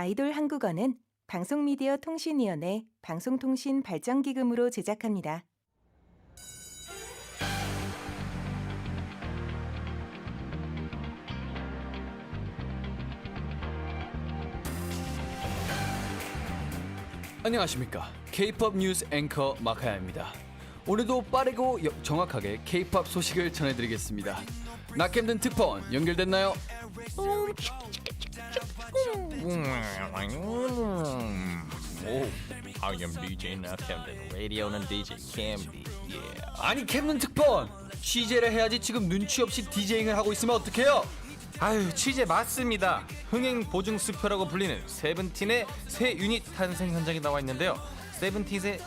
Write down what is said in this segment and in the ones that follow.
아이돌 한국어는 방송미디어통신위원회 방송통신발전기금으로 제작합니다. 안녕하십니까. K-POP 뉴스 앵커 마카야입니다. 오늘도 빠르고 정확하게 K-POP 소식을 전해드리겠습니다. 낙캠든 특파원 연결됐나요? I am DJ 낙캠든 라디오는 DJ 캠디. 아니 캠든 특파원 취재를 해야지 지금 눈치 없이 디제잉을 하고 있으면 어떡해요? 아유, 취재 맞습니다. 흥행 보증 수표라고 불리는 세븐틴의 새 유닛 탄생 현장에 나와 있는데요. 세븐틴의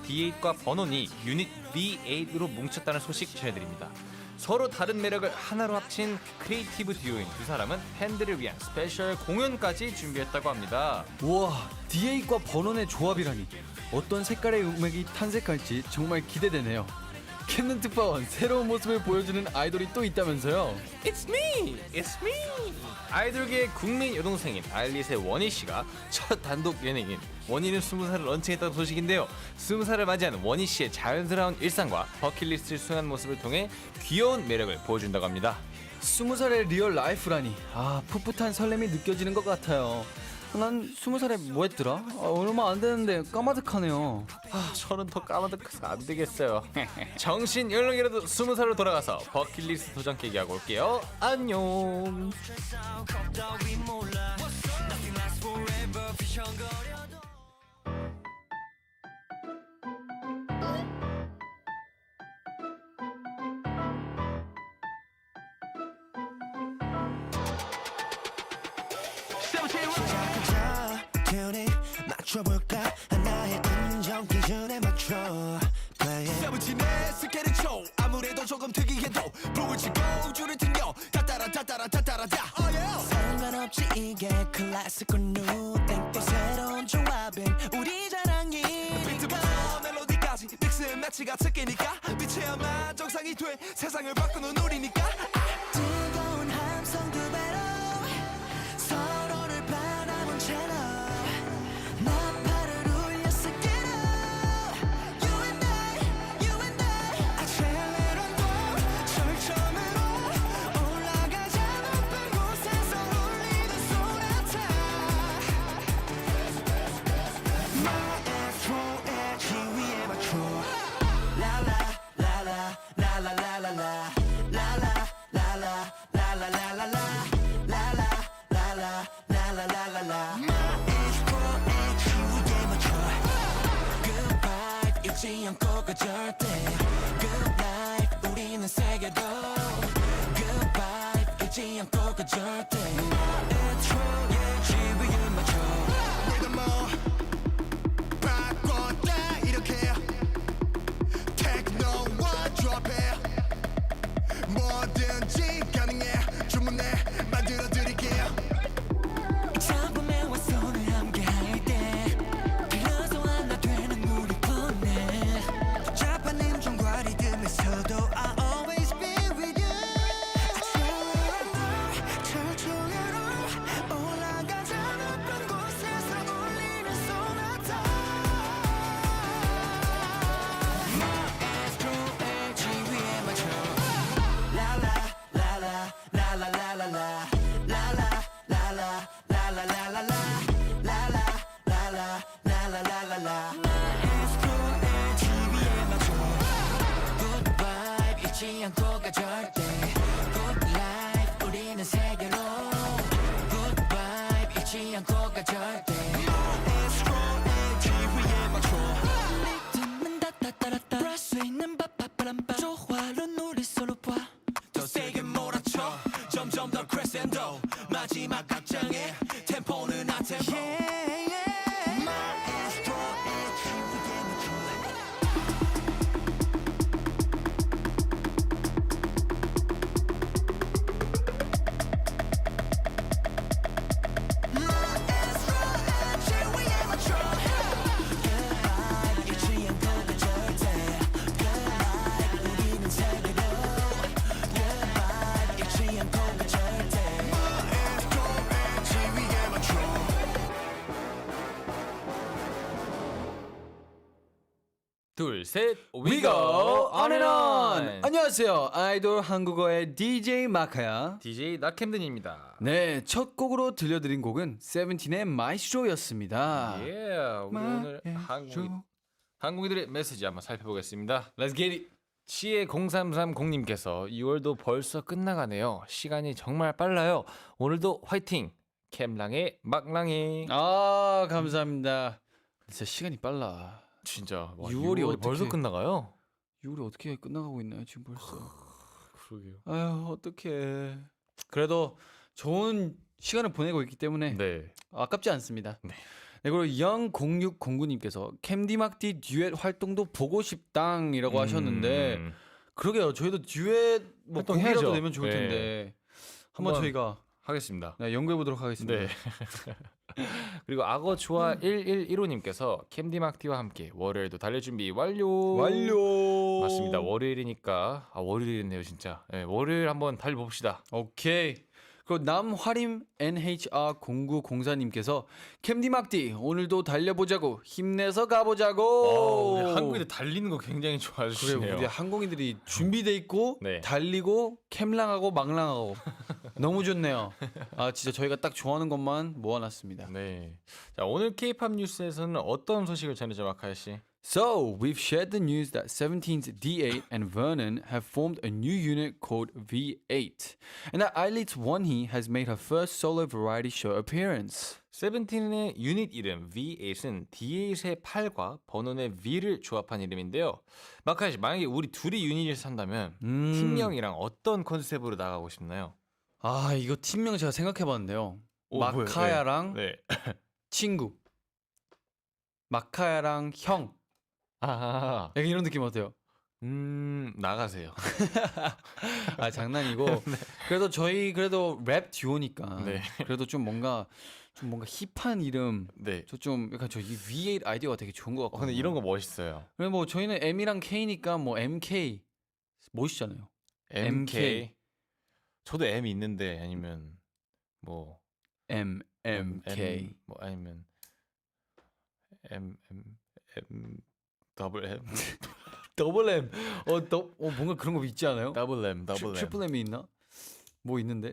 D8과 버논이 유닛 V8으로 뭉쳤다는 소식 전해드립니다. 서로 다른 매력을 하나로 합친 크리에이티브 듀오인 두 사람은 팬들을 위한 스페셜 공연까지 준비했다고 합니다. 우와, D8과 버논의 조합이라니. 어떤 색깔의 음악이 탄생할지 정말 기대되네요. 캠든 특파원 새로운 모습을 보여주는 아이돌이 또 있다면서요? It's me! It's me! 아이돌계의 국민 여동생인 아일릿의 원희씨가 첫 단독 연예인 원희는 20살을 런칭했다는 소식인데요. 20살을 맞이한 원희씨의 자연스러운 일상과 버킷리스트를 수행한 모습을 통해 귀여운 매력을 보여준다고 합니다. 20살의 리얼 라이프라니. 풋풋한 설렘이 느껴지는 것 같아요. 난 20살에 뭐 했더라? 얼마 안 되는데 까마득하네요. 저는 더 까마득해서 안 되겠어요. 정신 연령이라도 20살로 돌아가서 버킷리스트 도전 깨기하고 올게요. 안녕. 맞춰볼까 하나의 인정 기준에 맞춰 세븐틴의 스케일을 쳐 아무래도 조금 특이해도 북을 치고 줄을 튕겨 따따라따따라따따라따 상관없지 이게 클래식과 뉴땡 또 새로운 조합인 우리 자랑이 비트부터 멜로디까지 믹스 매치가 특기니까 빛에야만 정상이 돼 세상을 바꾸는 우리니까 뜨거운 함성 두 배로 서로를 바라본 채널 않고 절대 Good life 우리는 세계도 Good vibe 잊지 않고 절대 It's true yeah 지위에 맞춰 Rhythm up 바꿨다 이렇게 Techno와 조합해 뭐든지 가능해 주문해 만들어드릴게요 작품에 와 손을 함께 할때 그래서 하나 되는 우리 자판님 종과 리듬에서도 I always be with you 철저하로 둘, 셋, We go on and on. 안녕하세요. 아이돌 한국어의 DJ 마카야. DJ 나캠든입니다. 네, 첫 곡으로 들려드린 곡은 세븐틴의 마이스트로였습니다. 예, 우리 오늘 한국인들의 메시지 한번 살펴보겠습니다. Let's get it. 치에 0330님께서 6월도 벌써 끝나가네요. 시간이 정말 빨라요. 오늘도 화이팅. 캠랑의 막랑이. 아, 감사합니다. 진짜 시간이 빨라. 진짜 와, 6월이 6월이 벌써 어떡해. 끝나가요? 6월이 어떻게 끝나가고 있나요, 지금 벌써? 그러게요. 아유, 어떡해. 그래도 좋은 시간을 보내고 있기 때문에 네. 아깝지 않습니다. 네. 네, 그리고 00609님께서 캠디막디 듀엣 활동도 보고 싶당이라고 하셨는데 그러게요. 저희도 듀엣 뭐 활동해야죠. 곡이라도 되면 좋을 네. 텐데 한번 한번 저희가 하겠습니다. 네, 연구해 보도록 하겠습니다. 네. 그리고 악어 좋아 1115님께서 캠디막디와 함께 월요일도 달릴 준비 완료. 맞습니다. 월요일이니까 월요일이네요 진짜. 네, 월요일 한번 달려봅시다. 오케이. 그리고 남화림 NHR0904님께서 캠디막디 오늘도 달려보자고 힘내서 가보자고. 우리 한국인들 달리는 거 굉장히 좋아해 그래 주시네요. 우리 항공인들이 준비돼 있고 네. 달리고 캠랑하고 망랑하고 너무 좋네요. 아 진짜 저희가 딱 좋아하는 것만 모아놨습니다. 네. 자 오늘 K-pop 뉴스에서는 어떤 소식을 전해줘 마카야 씨? So we've shared the news that 17's D8 and Vernon have formed a new unit called V8, and that IELTS Wonhee has made her first solo variety show appearance. 세븐틴의 유닛 이름 V8은 D8의 8과 번원의 V를 조합한 이름인데요. 마카야 씨 만약에 우리 둘이 유닛을 산다면 팀명이랑 어떤 컨셉으로 나가고 싶나요? 아 이거 팀명 제가 생각해봤는데요. 마카야랑 네. 친구, 마카야랑 형. 아, 약간 이런 느낌 어때요? 나가세요. 아 장난이고 그래도 저희 그래도 랩 듀오니까 네. 그래도 좀 뭔가 힙한 이름 네. 저 좀 약간 저이 V8 아이디어가 되게 좋은 것 같거든요. 근데 이런 거 멋있어요. 그리고 뭐 저희는 M이랑 K니까 뭐 MK 멋있잖아요. MK. 저도 M 있는데 아니면 뭐 MK 뭐 아니면 M 더블 M 더블 M 뭔가 그런 거 있지 않아요? 더블 M 트리플 M이 있나? 뭐 있는데?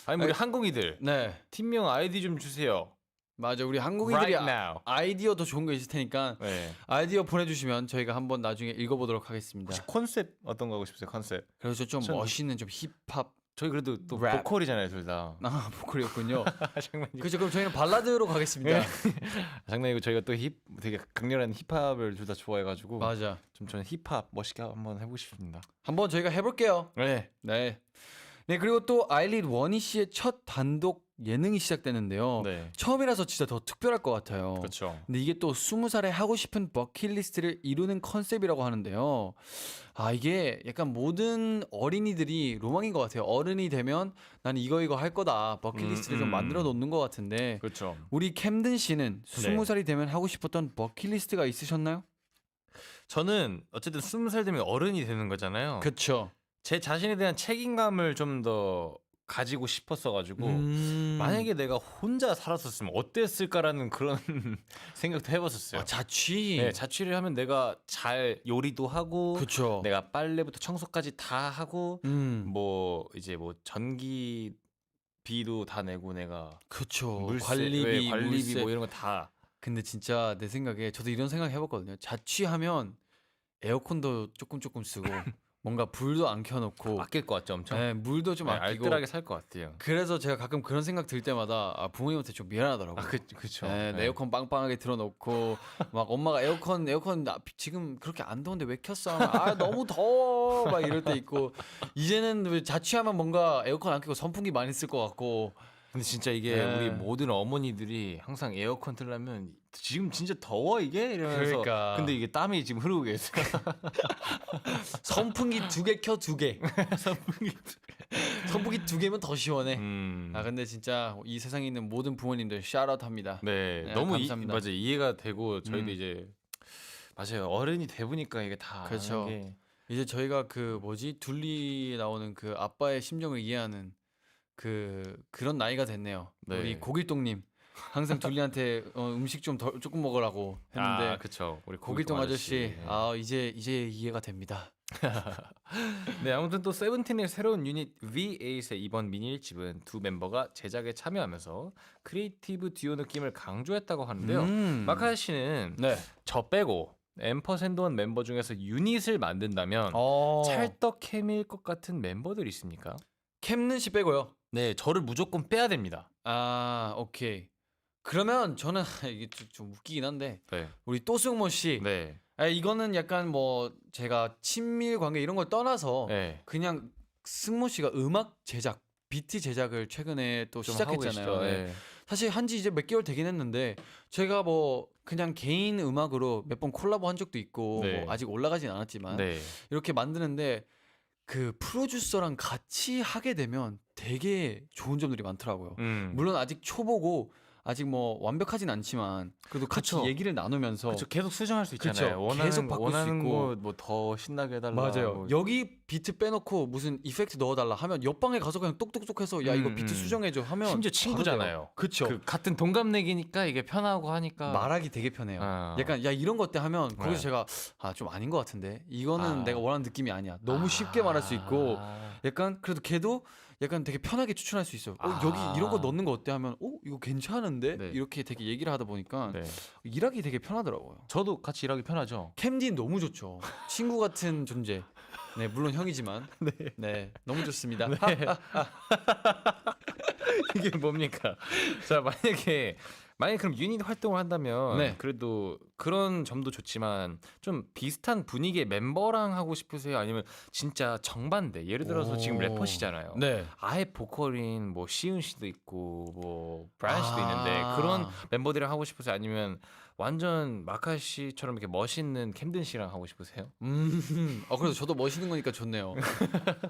아니 우리 항공이들 네 팀명 아이디 좀 주세요. 맞아 우리 한국인들이 Right now. 아이디어 더 좋은 거 있을 테니까 네. 아이디어 보내주시면 저희가 한번 나중에 읽어보도록 하겠습니다. 혹시 컨셉 어떤 거 하고 싶으세요? 컨셉. 그래서 좀 전- 멋있는 좀 힙합 저희 그래도 또 랩. 보컬이잖아요 둘 다. 보컬이었군요. 장난이고. 그렇죠. 그럼 저희는 발라드로 가겠습니다. 장난이고 저희가 또 되게 강렬한 힙합을 둘 다 좋아해가지고 맞아. 좀 저는 힙합 멋있게 한번 해보고 싶습니다. 한번 저희가 해볼게요. 네. 네. 네 그리고 또 아일릿 원희 씨의 첫 단독 예능이 시작되는데요. 네. 처음이라서 진짜 더 특별할 것 같아요. 그렇죠. 근데 이게 또 20살에 하고 싶은 버킷리스트를 이루는 컨셉이라고 하는데요. 아 이게 약간 모든 어린이들이 로망인 것 같아요. 어른이 되면 난 이거 할 거다. 버킷리스트를 좀 만들어 놓는 것 같은데 그렇죠. 우리 캠든 씨는 네. 20살이 되면 하고 싶었던 버킷리스트가 있으셨나요? 저는 어쨌든 20살 되면 어른이 되는 거잖아요. 그렇죠. 제 자신에 대한 책임감을 좀 더 가지고 싶었어가지고 만약에 내가 혼자 살았었으면 어땠을까라는 그런 생각도 해봤었어요. 자취. 네, 자취를 하면 내가 잘 요리도 하고, 그렇죠. 내가 빨래부터 청소까지 다 하고, 뭐 이제 뭐 전기비도 다 내고 내가 그렇죠. 물세, 관리비, 관리비 물세. 뭐 이런 거 다. 근데 진짜 내 생각에 저도 이런 생각 해봤거든요. 자취하면 에어컨도 조금 쓰고 뭔가 불도 안 켜놓고 아낄 것 같죠, 엄청. 네, 물도 좀 네, 아끼고 알뜰하게 살 것 같아요. 그래서 제가 가끔 그런 생각 들 때마다 부모님한테 좀 미안하더라고요. 그렇죠. 네, 내 에어컨 빵빵하게 틀어놓고 막 엄마가 에어컨 지금 그렇게 안 더운데 왜 켰어? 너무 더워 막 이럴 때 있고 이제는 왜 자취하면 뭔가 에어컨 안 켜고 선풍기 많이 쓸 것 같고 근데 진짜 이게 네. 우리 모든 어머니들이 항상 에어컨 틀려면 지금 진짜 더워 이게 이러면서 그러니까. 근데 이게 땀이 지금 흐르고 계세요. 선풍기 2개 켜 2개 선풍기 2개면 더 시원해. 근데 진짜 이 세상에 있는 모든 부모님들 샤웃합니다. 네, 네, 너무 감사합니다. 맞아요. 이해가 되고 저희도 이제 맞아요. 어른이 돼 보니까 이게 다 그렇죠. 이게 이제 저희가 둘리 나오는 그 아빠의 심정을 이해하는 그런 나이가 됐네요. 네. 우리 고길동님 항상 둘리한테 음식 좀 조금 먹으라고 했는데 아, 그쵸. 우리 고길동 아저씨 네. 아 이제 이해가 됩니다. 네, 아무튼 또 세븐틴의 새로운 유닛 V8의 이번 미니 1집은 두 멤버가 제작에 참여하면서 크리에이티브 듀오 느낌을 강조했다고 하는데요. 마카야 씨는 네. 저 빼고 앰퍼샌드원 멤버 중에서 유닛을 만든다면 찰떡캠일 것 같은 멤버들 있습니까? 캠는 씨 빼고요. 네, 저를 무조건 빼야 됩니다. 아 오케이. 그러면 저는 이게 좀 웃기긴 한데 네, 우리 또승모 씨. 네, 아, 이거는 약간 뭐 제가 친밀 관계 이런 걸 떠나서 네. 그냥 승모 씨가 음악 제작, 비트 제작을 최근에 또 좀 하고 시작했잖아요. 계시죠. 네. 네. 사실 한지 이제 몇 개월 되긴 했는데 제가 뭐 그냥 개인 음악으로 몇 번 콜라보 한 적도 있고 네. 뭐 아직 올라가진 않았지만 네. 이렇게 만드는데 그 프로듀서랑 같이 하게 되면 되게 좋은 점들이 많더라고요. 물론 아직 초보고 아직 뭐 완벽하진 않지만 그래도 같이 그쵸. 얘기를 나누면서 그렇죠. 계속 수정할 수 그쵸. 있잖아요. 계속 바꿀 수 원하는 있고. 뭐더 신나게 해달라. 맞아요. 뭐. 여기 비트 빼놓고 무슨 이펙트 넣어달라 하면 옆방에 가서 그냥 똑똑똑해서 야 이거 음, 비트 수정해줘 하면 심지어 바로 친구잖아요. 돼요. 그쵸. 그 같은 동갑내기니까 이게 편하고 하니까. 말하기 되게 편해요. 어. 약간 야 이런 것 때 하면 거기서 네. 제가 아 좀 아닌 것 같은데 이거는 아. 내가 원하는 느낌이 아니야. 너무 쉽게 말할 수 있고 약간 그래도 걔도 약간 되게 편하게 추천할 수 있어요. 아. 여기 이런 거 넣는 거 어때 하면 이거 괜찮은데 네. 이렇게 되게 얘기를 하다 보니까 네. 일하기 되게 편하더라고요. 저도 같이 일하기 편하죠. 캠딘 너무 좋죠. 친구 같은 존재. 네 물론 형이지만 네 너무 좋습니다. 이게 뭡니까? 자, 만약에 그럼 유닛 활동을 한다면 네. 그래도 그런 점도 좋지만 좀 비슷한 분위기의 멤버랑 하고 싶으세요? 아니면 진짜 정반대? 예를 들어서 지금 오. 래퍼시잖아요. 네. 아예 보컬인 뭐 시은 씨도 있고 뭐 브라이언 씨도 아. 있는데 그런 멤버들이랑 하고 싶으세요? 아니면 완전 마카 씨처럼 이렇게 멋있는 캠든 씨랑 하고 싶으세요? 그래도 저도 멋있는 거니까 좋네요.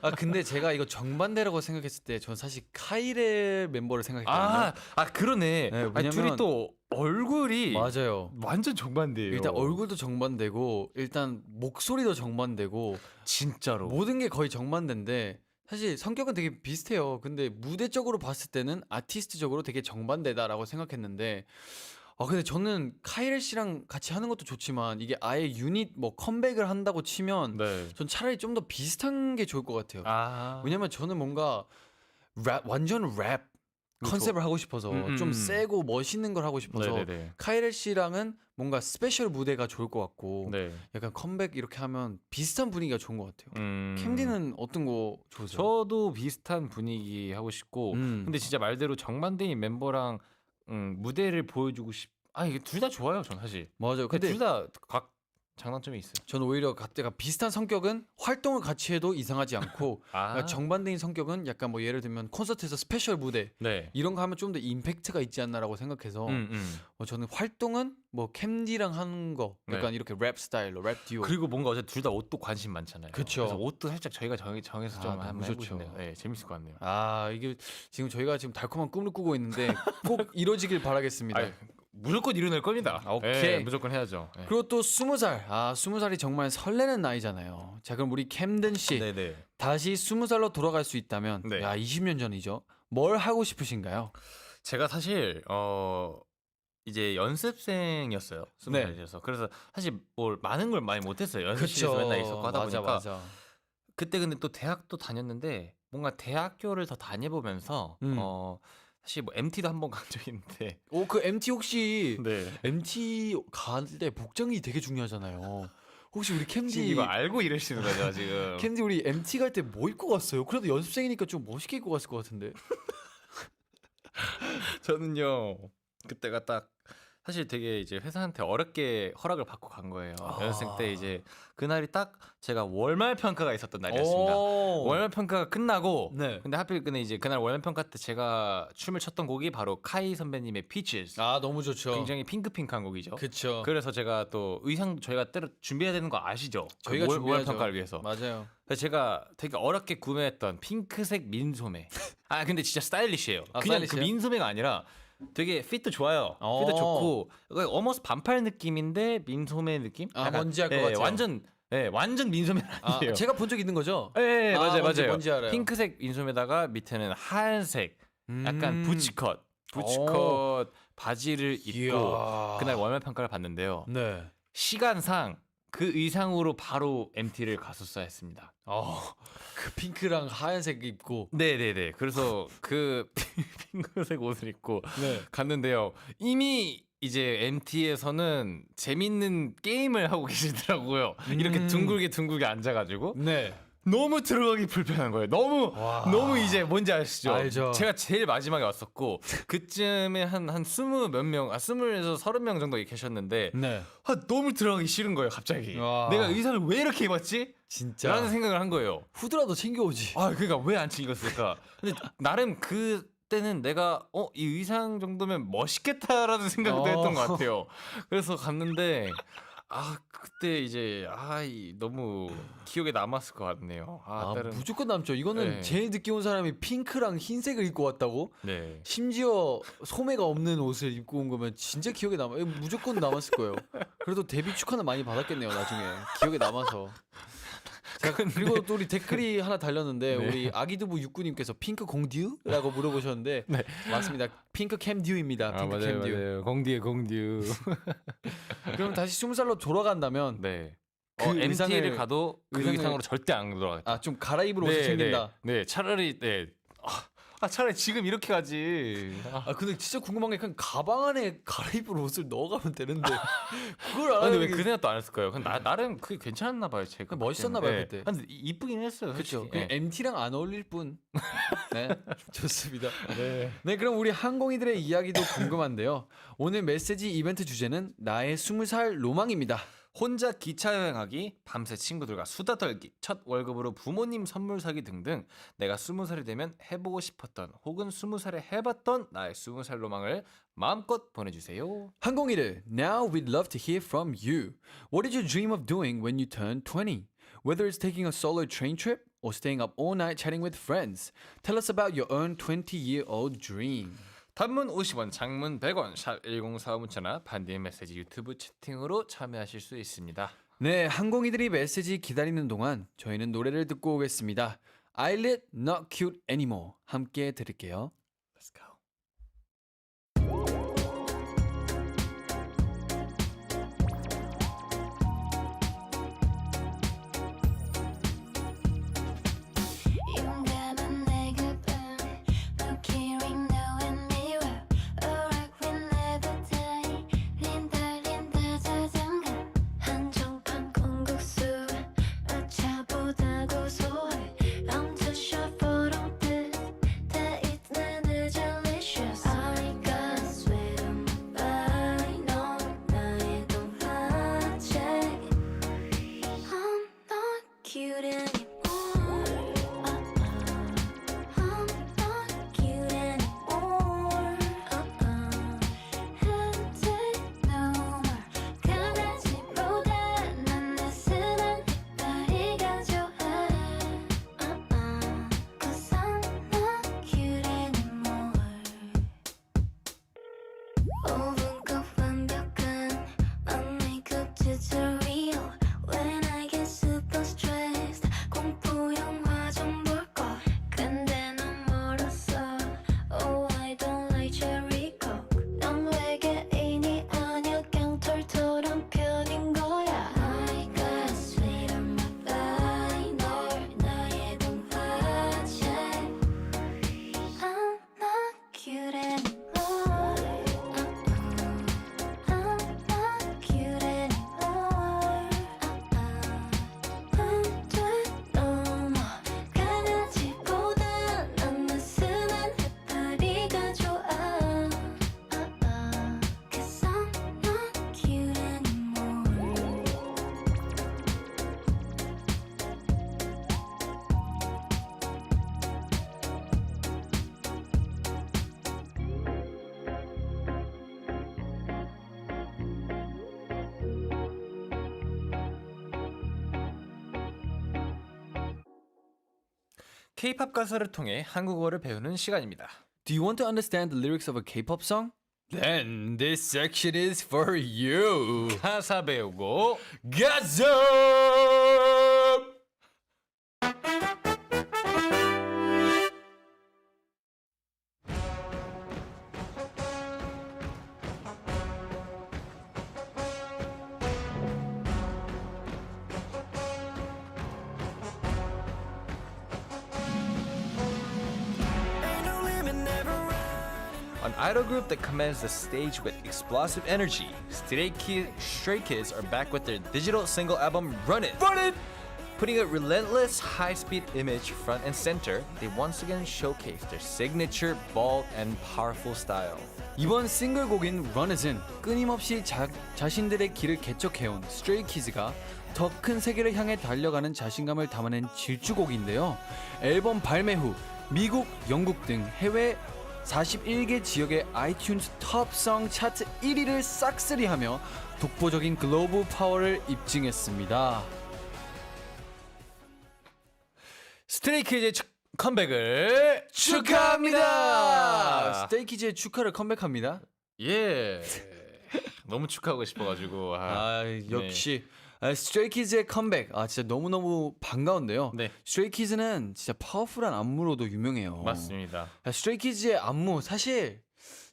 아 근데 제가 이거 정반대라고 생각했을 때 전 사실 카이레 멤버를 생각했거든요. 그러네. 네, 아니, 왜냐면- 둘이 또 얼굴이 맞아요. 완전 정반대예요. 일단 얼굴도 정반대고 일단 목소리도 정반대고 진짜로. 모든 게 거의 정반대인데 사실 성격은 되게 비슷해요. 근데 무대적으로 봤을 때는 아티스트적으로 되게 정반대다라고 생각했는데 근데 저는 카이레 씨랑 같이 하는 것도 좋지만 이게 아예 유닛 뭐 컴백을 한다고 치면 네. 전 차라리 좀 더 비슷한 게 좋을 것 같아요. 왜냐면 저는 뭔가 완전 랩 컨셉을 하고 싶어서 좀 세고 멋있는 걸 하고 싶어서 네네네. 카이레 씨랑은 뭔가 스페셜 무대가 좋을 것 같고 네. 약간 컴백 이렇게 하면 비슷한 분위기가 좋은 것 같아요. 음. 캠디는 어떤 거 좋으세요? 저도 비슷한 분위기 하고 싶고 근데 진짜 말대로 정반대인 멤버랑 무대를 보여주고 이게 둘 다 좋아요, 전 사실. 맞아요. 근데 근데 둘 다 각 장단점이 있어요. 저는 오히려 각자가 비슷한 성격은 활동을 같이 해도 이상하지 않고 그러니까 정반대인 성격은 약간 뭐 예를 들면 콘서트에서 스페셜 무대 네. 이런 거 하면 좀 더 임팩트가 있지 않나라고 생각해서 저는 활동은 뭐 캠디랑 하는 거 약간 네. 이렇게 랩 스타일로 랩 듀오 그리고 뭔가 어제 둘 다 옷도 관심 많잖아요. 그쵸. 그래서 옷도 살짝 저희가 정해서 좀 너무 한번 좋죠. 해보시네요. 네, 재밌을 것 같네요. 이게 지금 저희가 지금 달콤한 꿈을 꾸고 있는데 꼭 이루어지길 바라겠습니다. 아유, 무조건 이뤄낼 겁니다. 오케이. 네, 무조건 해야죠. 네. 그리고 또 20살. 20살이 정말 설레는 나이잖아요. 자, 그럼 우리 캠든 씨 네네. 다시 20살로 돌아갈 수 있다면 네. 20년 전이죠. 뭘 하고 싶으신가요? 제가 사실 이제 연습생이었어요. 20살이어서. 그래서 사실 뭘 많은 걸 많이 못했어요. 연습실에서 맨날 있었고 하다 보니까. 맞아. 그때 근데 또 대학도 다녔는데 뭔가 대학교를 더 다녀보면서 사실 뭐 MT도 한 번 간 적이 있는데 그 MT 혹시 네. MT 갈 때 복장이 되게 중요하잖아요. 혹시 우리 지금 캠디 이거 알고 이러시는 거죠 지금. 캠디 우리 MT 갈 때 뭐 입고 갔어요? 그래도 연습생이니까 좀 멋있게 입고 갔을 것 같은데. 저는요 그때가 딱 사실 되게 이제 회사한테 어렵게 허락을 받고 간 거예요. 연습생 때 이제 그날이 딱 제가 월말 평가가 있었던 날이었습니다. 월말 평가가 끝나고 네. 근데 하필 근데 이제 그날 월말 평가 때 제가 춤을 췄던 곡이 바로 카이 선배님의 Peaches. 너무 좋죠. 굉장히 핑크핑크한 곡이죠. 그쵸. 그래서 제가 또 의상 저희가 때로 준비해야 되는 거 아시죠? 저희가 월 준비하죠. 평가를 위해서. 맞아요. 그래서 제가 되게 어렵게 구매했던 핑크색 민소매. 근데 진짜 스타일리시해요. 그냥 그 스타일리시해요? 민소매가 아니라 되게 핏도 좋아요. 어. 핏도 좋고 어머스 반팔 느낌인데 민소매 느낌? 뭔지 알 것 같아요. 완전 민소매는 아니에요. 제가 본 적 있는 거죠? 네, 맞아요. 뭔지 알아요. 핑크색 민소매다가 밑에는 하얀색 약간 부츠컷 바지를 입고 이야. 그날 월말 평가를 봤는데요. 네. 시간상 그 의상으로 바로 MT를 갔었어야 했습니다. 그 핑크랑 하얀색 입고. 네네네. 그래서 그 핑크색 옷을 입고 네. 갔는데요. 이미 이제 MT에서는 재밌는 게임을 하고 계시더라고요. 이렇게 둥글게 앉아가지고 네. 너무 들어가기 불편한 거예요. 너무 이제 뭔지 아시죠? 알죠. 제가 제일 마지막에 왔었고 그쯤에 한 스무 몇 명, 20에서 30명 정도 계셨는데 네. 너무 들어가기 싫은 거예요. 갑자기 와. 내가 의상을 왜 이렇게 입었지? 진짜. 라는 생각을 한 거예요. 후드라도 챙겨오지. 그러니까 왜 안 챙겼을까? 근데 나름 그때는 내가 이 의상 정도면 멋있겠다라는 생각도 했던 것 같아요. 그래서 갔는데 그때 이제 너무 기억에 남았을 것 같네요. 다른 무조건 남죠. 이거는 네. 제일 늦게 온 사람이 핑크랑 흰색을 입고 왔다고? 네. 심지어 소매가 없는 옷을 입고 온 거면 진짜 기억에 남아. 이거 무조건 남았을 거예요. 그래도 데뷔 축하는 많이 받았겠네요. 나중에 기억에 남아서. 자, 그리고 또 우리 댓글이 하나 달렸는데 네. 우리 아기두부 육구님께서 핑크 공듀라고 물어보셨는데 네. 맞습니다. 핑크 캠듀입니다. 핑크 캠듀. 맞아요. 공듀. 그럼 다시 20살로 돌아간다면 네. 그 MT를 의상을- 가도 그 의상을- 의상으로 절대 안 돌아가겠다. 좀 갈아입을 옷을 챙긴다. 네. 차라리 차라리 지금 이렇게 가지. 근데 진짜 궁금한 게 그냥 가방 안에 갈아입을 옷을 넣어가면 되는데 그걸 안 근데 하는 왜 게 그 생각도 안 했을까요? 나름 그게 괜찮았나 봐요. 제가 그냥 멋있었나 봐요, 그때는. 그때. 근데 이쁘긴 했어요. 그렇죠. 솔직히. 그냥 MT랑 안 어울릴 뿐. 네, 좋습니다. 네. 네, 그럼 우리 항공이들의 이야기도 궁금한데요. 오늘 메시지 이벤트 주제는 나의 20살 로망입니다. 혼자 기차 여행하기, 밤새 친구들과 수다 떨기, 첫 월급으로 부모님 선물 사기 등등 내가 20살이 되면 해보고 싶었던 혹은 20살에 해봤던 나의 20살 로망을 마음껏 보내주세요. 항공이들, now we'd love to hear from you. What did you dream of doing when you turned 20? Whether it's taking a solo train trip or staying up all night chatting with friends, tell us about your own 20-year-old dream. 단문 50원, 장문 100원, 샵 1045 문자나 반디의 메시지 유튜브 채팅으로 참여하실 수 있습니다. 네, 항공이들이 메시지 기다리는 동안 저희는 노래를 듣고 오겠습니다. Eyelid Not Cute Anymore 함께 들을게요. Let's go. 용감한 내 급은 Look here in the mirror Alright we never die 린다 자장가 한정판 콩국수 아차보다 고소해 I'm too short for all this 다 있는 delicious I got sweat on my body 넌 나의 동화책 I'm not cute anymore I'm not cute anymore 현재 no more 강아지보다 난 느슨한 이빨이가 좋아 Cause I'm not cute anymore 5분간 완벽한 my makeup tutorial When I get super stressed 공포 영화 좀 볼걸 근데 넌 멀었어 Oh I don't like cherry coke 넌 외계인이 아니야 그냥 털털한 편인 거야 I got sweet on my body 널 나의 동화책 I'm not cute anymore I'm not cute anymore 안돼 no more 강아지보다 난 느슨한 해파리가 좋아 Cause I'm not cute anymore K-팝 가사를 통해 한국어를 배우는 시간입니다. Do you want to understand the lyrics of a K-pop song? Then this section is for you. 가사 배우고 가자! An idol group that commands the stage with explosive energy, Stray Kids are back with their digital single album Run It! Run It! Putting a relentless high-speed image front and center, they once again showcase their signature bold and powerful style. 이번 싱글곡인 Run It은 끊임없이 자신들의 길을 개척해온 Stray Kids가 더 큰 세계를 향해 달려가는 자신감을 담아낸 질주곡인데요. 앨범 발매 후 미국, 영국 등 해외 41개 지역의 아이튠즈 톱송 차트 1위를 싹쓸이하며 독보적인 글로벌 파워를 입증했습니다. 스트레이키즈의 컴백을 축하합니다. 스테이키즈의 축하를 컴백합니다. 예. 너무 축하하고 싶어가지고 역시 스트레이키즈의 컴백 진짜 너무너무 반가운데요. 네. 스트레이키즈는 진짜 파워풀한 안무로도 유명해요. 맞습니다. 스트레이키즈의 안무 사실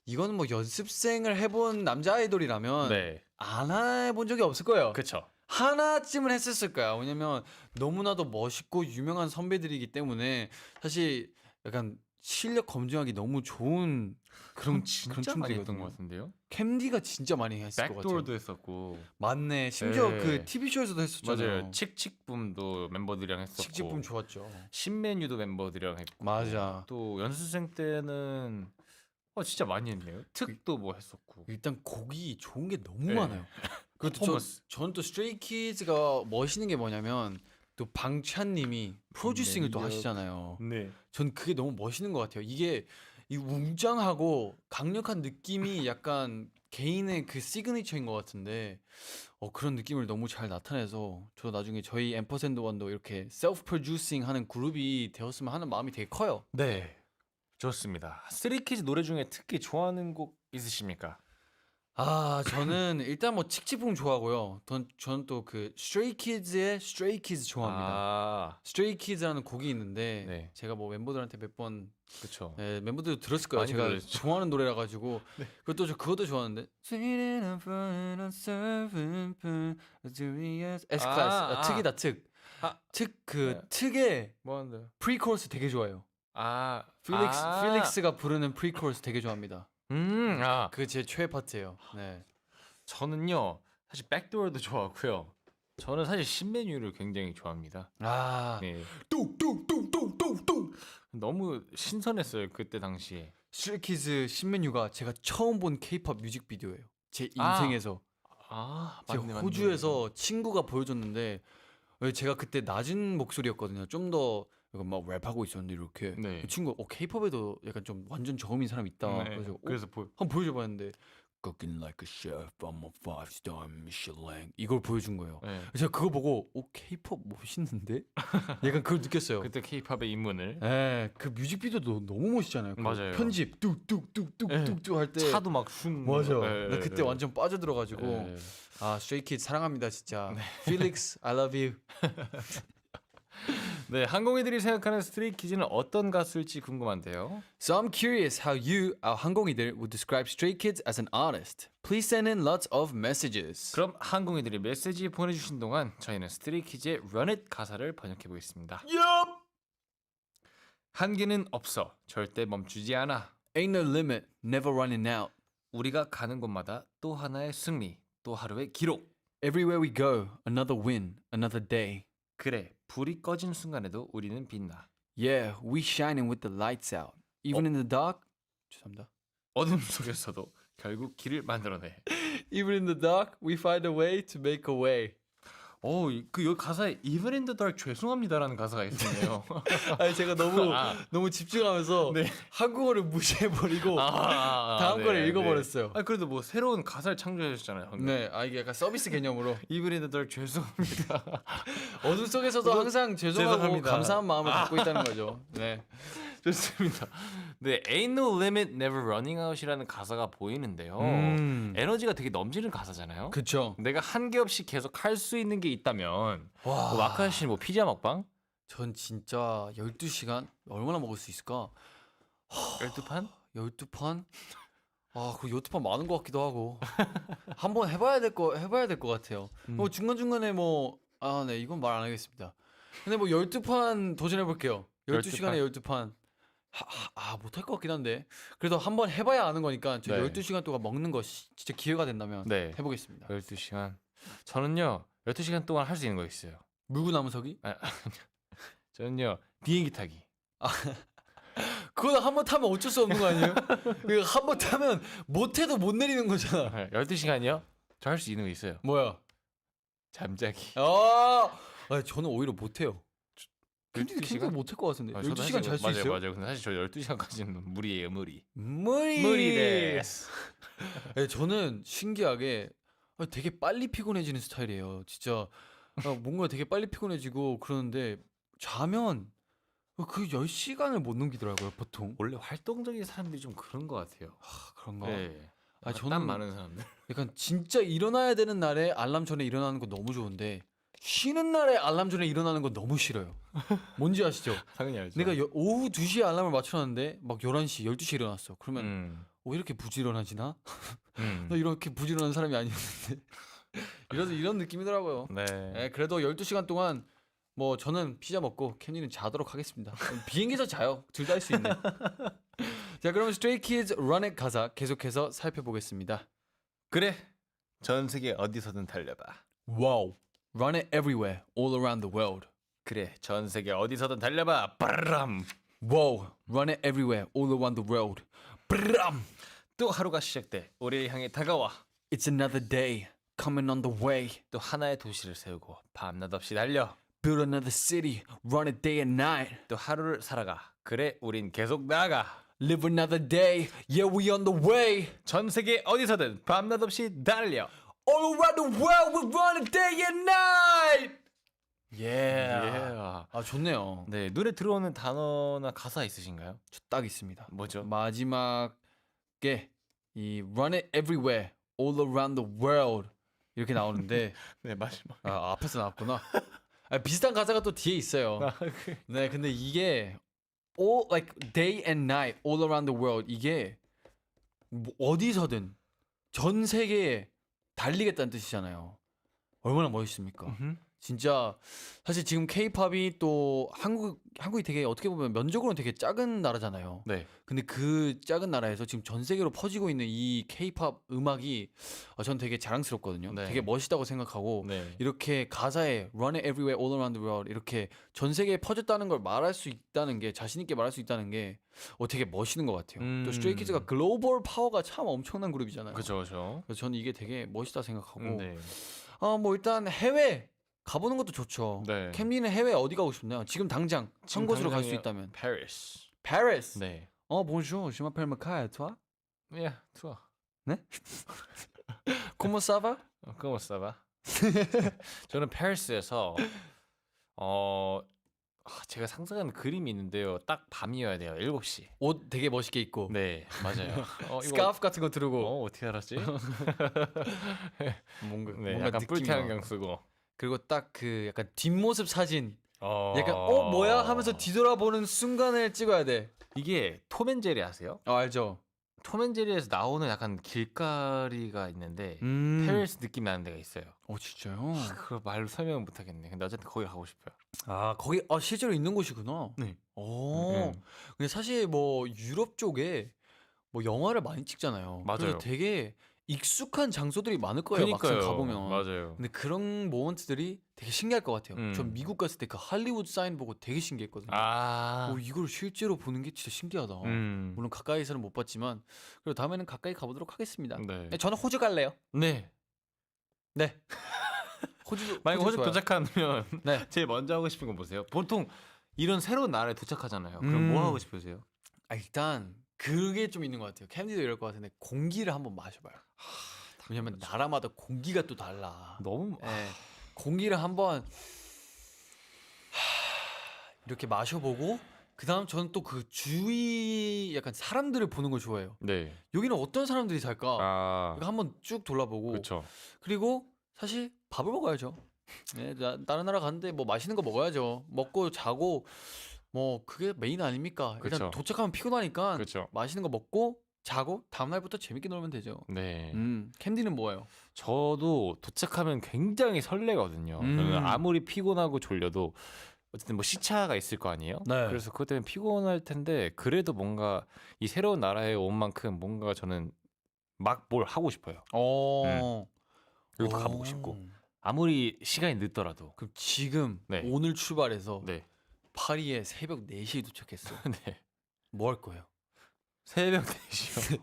이거는 뭐 연습생을 해본 남자 아이돌이라면 네. 안 해본 적이 없을 거예요. 그쵸. 하나쯤은 했었을 거야. 왜냐면 너무나도 멋있고 유명한 선배들이기 때문에 사실 약간 실력 검증하기 너무 좋은 그런 진짜 많이 했던 춤들이거든요. 것 같은데요. 캠디가 진짜 많이 했을 것 같아요. 백도어도 했었고 맞네. 심지어 네. 그 TV 쇼에서도 했었잖아요. 맞아요. 칙칙붐도 멤버들이랑 했었고 칙칙붐 좋았죠. 신메뉴도 멤버들이랑 했고 맞아. 또 연습생 때는 진짜 많이 했네요. 특도 뭐 했었고 일단 곡이 좋은 게 너무 네. 많아요. 그것도 퍼포먼스. 저는 또 스트레이키즈가 멋있는 게 뭐냐면 또 방찬님이 프로듀싱을 또 매력. 하시잖아요. 네. 전 그게 너무 멋있는 것 같아요. 이게 이 웅장하고 강력한 느낌이 약간 개인의 그 시그니처인 것 같은데 그런 느낌을 너무 잘 나타내서 저도 나중에 저희 앰퍼샌드원도 이렇게 셀프 프로듀싱 하는 그룹이 되었으면 하는 마음이 되게 커요. 네. 좋습니다. 스트레이키즈 노래 중에 특히 좋아하는 곡 있으십니까? 저는 일단 뭐 칙칙붐 좋아하고요. 저는 또 그 스트레이키즈의 스트레이키즈 좋아합니다. 스트레이키즈라는 곡이 있는데 네. 제가 뭐 멤버들한테 몇 번 그렇죠. 멤버들도 들었을 거예요. 많이 제가 들었죠. 좋아하는 노래라 가지고 그것도 좋아하는데 S 클래스 특이다 특. 아. 그 네. 특의 뭐 하는데요? 프리코러스 되게 좋아해요. 필릭스가 부르는 프리코러스 되게 좋아합니다. 그 제 최애 파트예요. 네. 저는요 사실 백도어도 좋아하고요. 저는 사실 신메뉴를 굉장히 좋아합니다. 네. 뚝뚝뚝뚝뚝뚝. 너무 신선했어요 그때 당시에. 스트레이키즈 신메뉴가 제가 처음 본 K-pop 뮤직비디오예요. 제 인생에서. 제가 맞네. 호주에서 친구가 보여줬는데 제가 그때 낮은 목소리였거든요. 좀 더 막 랩하고 있었는데 이렇게 네. 그 친구 K-pop에도 약간 좀 완전 저음인 사람 있다. 네. 그래서 그래서 한번 보여줘봤는데 Cooking like a chef on a 5-star Michelin 이걸 보여준 거예요. 네. 제가 그거 보고 K-pop 멋있는데? 약간 그걸 느꼈어요. 그때 K-팝의 입문을 그 뮤직비디오도 너무 멋있잖아요. 그 맞아요. 편집 뚝뚝뚝뚝뚝뚝 할 때 차도 막 슝. 맞아. 네, 나 그때 네. 완전 빠져들어가지고 네. 스트레이키즈 사랑합니다 진짜. 필릭스 I love you. 네, 항공이들이 생각하는 스트레이키즈는 어떤 가수일지 궁금한데요. So I'm curious how you, our 항공이들, would describe Stray Kids as an artist. Please send in lots of messages. 그럼 항공이들이 메시지 보내주신 동안 저희는 스트레이키즈의 Run It 가사를 번역해 보겠습니다. 한계는 없어, 절대 멈추지 않아. Ain't no limit, never running out. 우리가 가는 곳마다 또 하나의 승리, 또 하루의 기록. Everywhere we go, another win, another day. 그래, 불이 꺼진 순간에도 우리는 빛나. Yeah, we shining with the lights out. Even in the dark. 죄송합니다. 어둠 속에서도 결국 길을 만들어내. Even in the dark, we find a way to make a way. 그 여기 가사에 Even in the dark 죄송합니다라는 가사가 있었네요. 아니 제가 너무 집중하면서 네. 한국어를 무시해버리고 다음 거를 읽어버렸어요. 그래도 뭐 새로운 가사를 창조해주셨잖아요. 방금. 네, 이게 약간 서비스 개념으로 Even in the dark 죄송합니다. 어둠 속에서도 항상 죄송하고 죄송합니다. 감사한 마음을 갖고 있다는 거죠. 네, 좋습니다. 네, Ain't no limit, never running out이라는 가사가 보이는데요. 에너지가 되게 넘치는 가사잖아요. 그쵸. 내가 한계 없이 계속 할 수 있는 게 있다면 뭐 마카 씨는 뭐 피자 먹방? 전 진짜 12시간 얼마나 먹을 수 있을까? 12판? 12판? 그 12판 많은 것 같기도 하고 한번 해봐야 될 것 같아요. 뭐 중간중간에 네, 이건 말 안 하겠습니다. 근데 12판 도전해볼게요. 12시간에 12판. 못할 것 같긴 한데 그래도 한번 해봐야 아는 거니까 저 네. 12시간 동안 먹는 거 진짜 기회가 된다면 네. 해보겠습니다. 12시간. 저는요 12시간 동안 할 수 있는 거 있어요. 물구나무서기? 저는요 비행기 타기. 그거는 한 번 타면 어쩔 수 없는 거 아니에요? 그 한 번 타면 못해도 못 내리는 거잖아. 12시간이요? 저 할 수 있는 거 있어요. 뭐야? 잠자기. 아니, 저는 오히려 못해요. 캔디도 12시간? 캔디도 못할 것 같은데. 저도 12시간 사실 잘 수 맞아요, 있어요? 맞아요. 근데 사실 저 12시간까지는 무리예요, 무리. 무리. 데스. 네, 저는 신기하게 되게 빨리 피곤해지는 스타일이에요. 진짜 뭔가 되게 빨리 피곤해지고 그러는데 자면 그 10시간을 못 넘기더라고요, 보통. 원래 활동적인 사람들이 좀 그런 것 같아요. 그런가? 네. 아니, 땀 저는 많은 사람들. 약간 진짜 일어나야 되는 날에 알람 전에 일어나는 거 너무 좋은데 쉬는 날에 알람 전에 일어나는 거 너무 싫어요. 뭔지 아시죠? 당연히 알죠. 내가 오후 2시에 알람을 맞춰놨는데 막 11시, 12시에 일어났어. 그러면 왜 이렇게 부지런하지나? 나 이렇게 부지런한 사람이 아니었는데. 이런 느낌이더라고요. 네. 네, 그래도 12시간 동안 뭐 저는 피자 먹고 캔디는 자도록 하겠습니다. 비행기에서 자요. 둘 다 할 수 있네. 자, 그러면 Stray Kids Run It 가사 계속해서 살펴보겠습니다. 그래. 전 세계 어디서든 달려봐. Wow. Run it everywhere, all around the world. 그래. 전 세계 어디서든 달려봐. 빠람. Wow. Run it everywhere, all around the world. 브람. 또 하루가 시작돼. 우리를 향해 다가와. It's another day coming on the way. 또 하나의 도시를 세우고 밤낮 없이 달려. Build another city, run it day and night. 또 하루를 살아가. 그래. 우린 계속 나아가. Live another day, yeah we on the way. 전 세계 어디서든 밤낮 없이 달려. All around the world we run it day and night. Yeah. 아, 좋네요. 네, 눈에 들어오는 단어나 가사 있으신가요? 저 딱 있습니다. 뭐죠? 마지막에 이 run it everywhere, all around the world 이렇게 나오는데 네, 마지막. 앞에서 나왔구나. 비슷한 가사가 또 뒤에 있어요. 네, 근데 이게 all like day and night, all around the world 이게 뭐 어디서든 전 세계에 달리겠다는 뜻이잖아요. 얼마나 멋있습니까? 진짜 사실 지금 K-팝이 또 한국이 되게 어떻게 보면 면적으로는 되게 작은 나라잖아요. 네. 근데 그 작은 나라에서 지금 전 세계로 퍼지고 있는 이 K-팝 음악이 전 되게 자랑스럽거든요. 네. 되게 멋있다고 생각하고 네. 이렇게 가사에 Run it everywhere, all around the world 이렇게 전 세계에 퍼졌다는 걸 말할 수 있다는 게 자신 있게 말할 수 있다는 게 되게 멋있는 것 같아요. 또 스트레이키즈가 글로벌 파워가 참 엄청난 그룹이잖아요. 그렇죠, 그렇죠. 그래서 저는 이게 되게 멋있다 생각하고 네. 뭐 일단 해외 가보는 것도 좋죠. 네. 캠리는 해외 어디 가고 싶나요? 지금 당장 한 곳으로 갈 수 당장이요. 있다면. Paris. Paris. 네. Bonjour, je m'appelle Makai, et toi? 예, 좋아. Comment ça va? 그거 써봐. 저는 페리스에서 제가 상상하는 그림이 있는데요. 딱 밤이어야 돼요. 7시. 옷 되게 멋있게 입고. 네, 맞아요. 스카프 같은 거 들고. 어떻게 알았지? 뭔가 네, 뭔가 약간 느낌이 뿔테 와. 안경 쓰고. 그리고 딱 그 약간 뒷모습 사진. 어... 약간 뭐야 하면서 뒤돌아보는 순간을 찍어야 돼. 이게 톰앤제리 아세요? 알죠. 톰앤제리에서 나오는 약간 길가리가 있는데 페리스 느낌 나는 데가 있어요. 진짜요? 그걸 말로 설명은 못 하겠네. 근데 어쨌든 거기 가고 싶어요. 거기 실제로 있는 곳이구나. 네. 근데 사실 뭐 유럽 쪽에 뭐 영화를 많이 찍잖아요. 맞아요. 그래서 되게 익숙한 장소들이 많을 거예요. 막상 가보면. 맞아요. 근데 그런 모먼트들이 되게 신기할 것 같아요. 전 음. 미국 갔을 때 그 할리우드 사인 보고 되게 신기했거든요. 이걸 실제로 보는 게 진짜 신기하다. 물론 가까이서는 못 봤지만 그리고 다음에는 가까이 가보도록 하겠습니다. 네. 저는 호주 갈래요. 네. 네. 호주 만약 호주 좋아요. 도착하면 네. 제일 먼저 하고 싶은 건 뭐세요? 보통 이런 새로운 나라에 도착하잖아요. 그럼 뭐 하고 싶으세요? 일단 그게 좀 있는 것 같아요. 캠디도 이럴 것 같은데 공기를 한번 마셔봐요. 왜냐면 나라마다 공기가 또 달라. 너무 예, 공기를 한번 이렇게 마셔보고 그 다음 저는 또 그 주위 약간 사람들을 보는 걸 좋아해요. 네. 여기는 어떤 사람들이 살까? 이거 한번 쭉 돌아보고 그렇죠. 그리고 사실 밥을 먹어야죠. 네, 다른 나라 갔는데 뭐 맛있는 거 먹어야죠. 먹고 자고 뭐 그게 메인 아닙니까? 일단 그쵸. 도착하면 피곤하니까 그렇죠. 맛있는 거 먹고 자고 다음 날부터 재밌게 놀면 되죠. 네. 캔디는 뭐예요? 저도 도착하면 굉장히 설레거든요. 저는 아무리 피곤하고 졸려도 어쨌든 뭐 시차가 있을 거 아니에요. 네. 그래서 그것 때문에 피곤할 텐데 그래도 뭔가 이 새로운 나라에 온 만큼 뭔가 저는 막 뭘 하고 싶어요. 여기도 가보고 싶고 아무리 시간이 늦더라도. 그럼 지금 네. 오늘 출발해서 네. 파리에 새벽 4시에 도착했어. 네. 뭐 할 거예요? 새벽 4시요.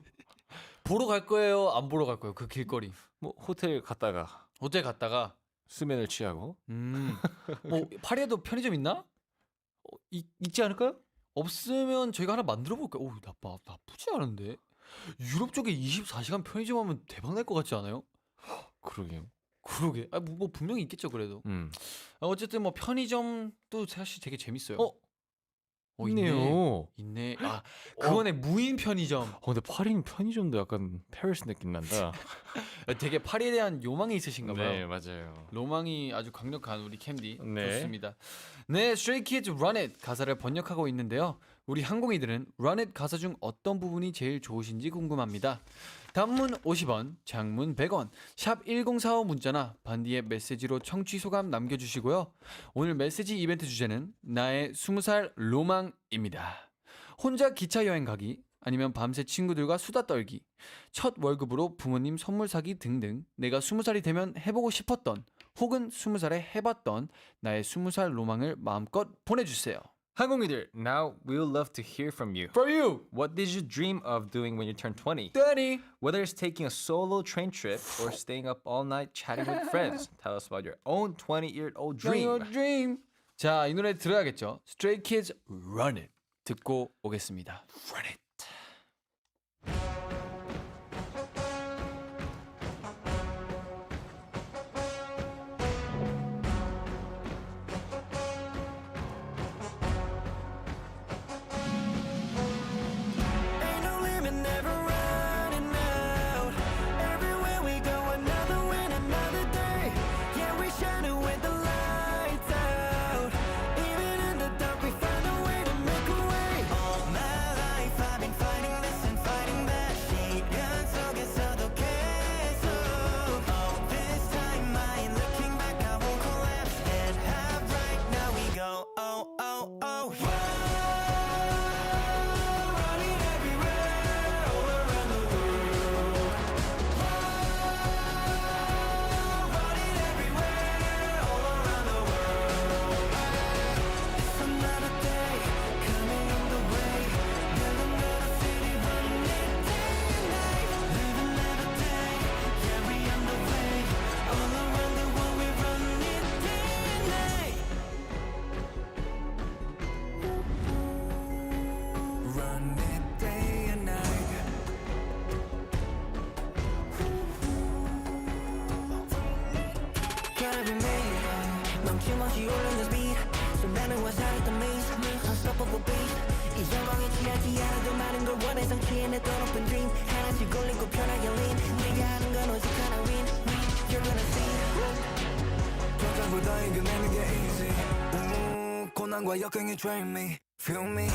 보러 갈 거예요? 안 보러 갈 거예요? 그 길거리. 뭐 호텔 갔다가 호텔 갔다가 수면을 취하고. 뭐 파리에도 편의점 있나? 있지 않을까요? 없으면 저희가 하나 만들어 볼까요? 오, 나쁘지 않은데. 유럽 쪽에 24시간 편의점 하면 대박 날 것 같지 않아요? 그러게요. 그러게. 뭐 분명히 있겠죠, 그래도. 어쨌든 뭐 편의점도 사실 되게 재밌어요. 있네요. 있네. 그거네, 무인 편의점. 근데 파리는 편의점도 약간 페리스 느낌 난다. 되게 파리에 대한 요망이 있으신가 봐요. 네, 맞아요. 로망이 아주 강력한 우리 캠디. 네. 좋습니다. 네, Stray Kids Run It 가사를 번역하고 있는데요. 우리 항공이들은 Run It 가사 중 어떤 부분이 제일 좋으신지 궁금합니다. 단문 50원, 장문 100원, 샵 1045 문자나 반디의 메시지로 청취 소감 남겨주시고요. 오늘 메시지 이벤트 주제는 나의 20살 로망입니다. 혼자 기차 여행 가기, 아니면 밤새 친구들과 수다 떨기, 첫 월급으로 부모님 선물 사기 등등 내가 20살이 되면 해보고 싶었던 혹은 20살에 해봤던 나의 20살 로망을 마음껏 보내주세요. 항공이들, now we'll love to hear from you. For you, What did you dream of doing when you turned 20? Danny. Whether it's taking a solo train trip or staying up all night chatting with friends, tell us about your own 20-year-old Your dream. dream. 자, 이 노래 들어야겠죠. Stray Kids Run It 듣고 오겠습니다. Run it. Ain't no limit, never running out. Everywhere we go, another win, another day. Yeah, we shining with the lights out. Even in the dark, we find a way to make a way. All my life, I've been fighting this and fighting that. 시련 속에서도 계속. All this time, I ain't looking back, I won't collapse. Head high, right now we go. Oh, oh, oh. Running everywhere, all around the world. Running everywhere, all around the world. It's another day coming on the way. Build another city, running it day and night. Live another day, yeah, we on the way. All around the world, we running it day and night. Run it day and night. Gotta be made. 멈춤없이 오르는 speed. 순간은 화살했던 maze. Unstoppable beat. 이 영광에 취하지 않아도 많은 걸 원해 성취해내 더 높은 dream. 하나씩 올리고 편하게 lean. 내가 하는 건 오직 하나 win. You're gonna see. 경쟁보다 이겨내는 게 easy. 고난과 역경이 train me. Feel me.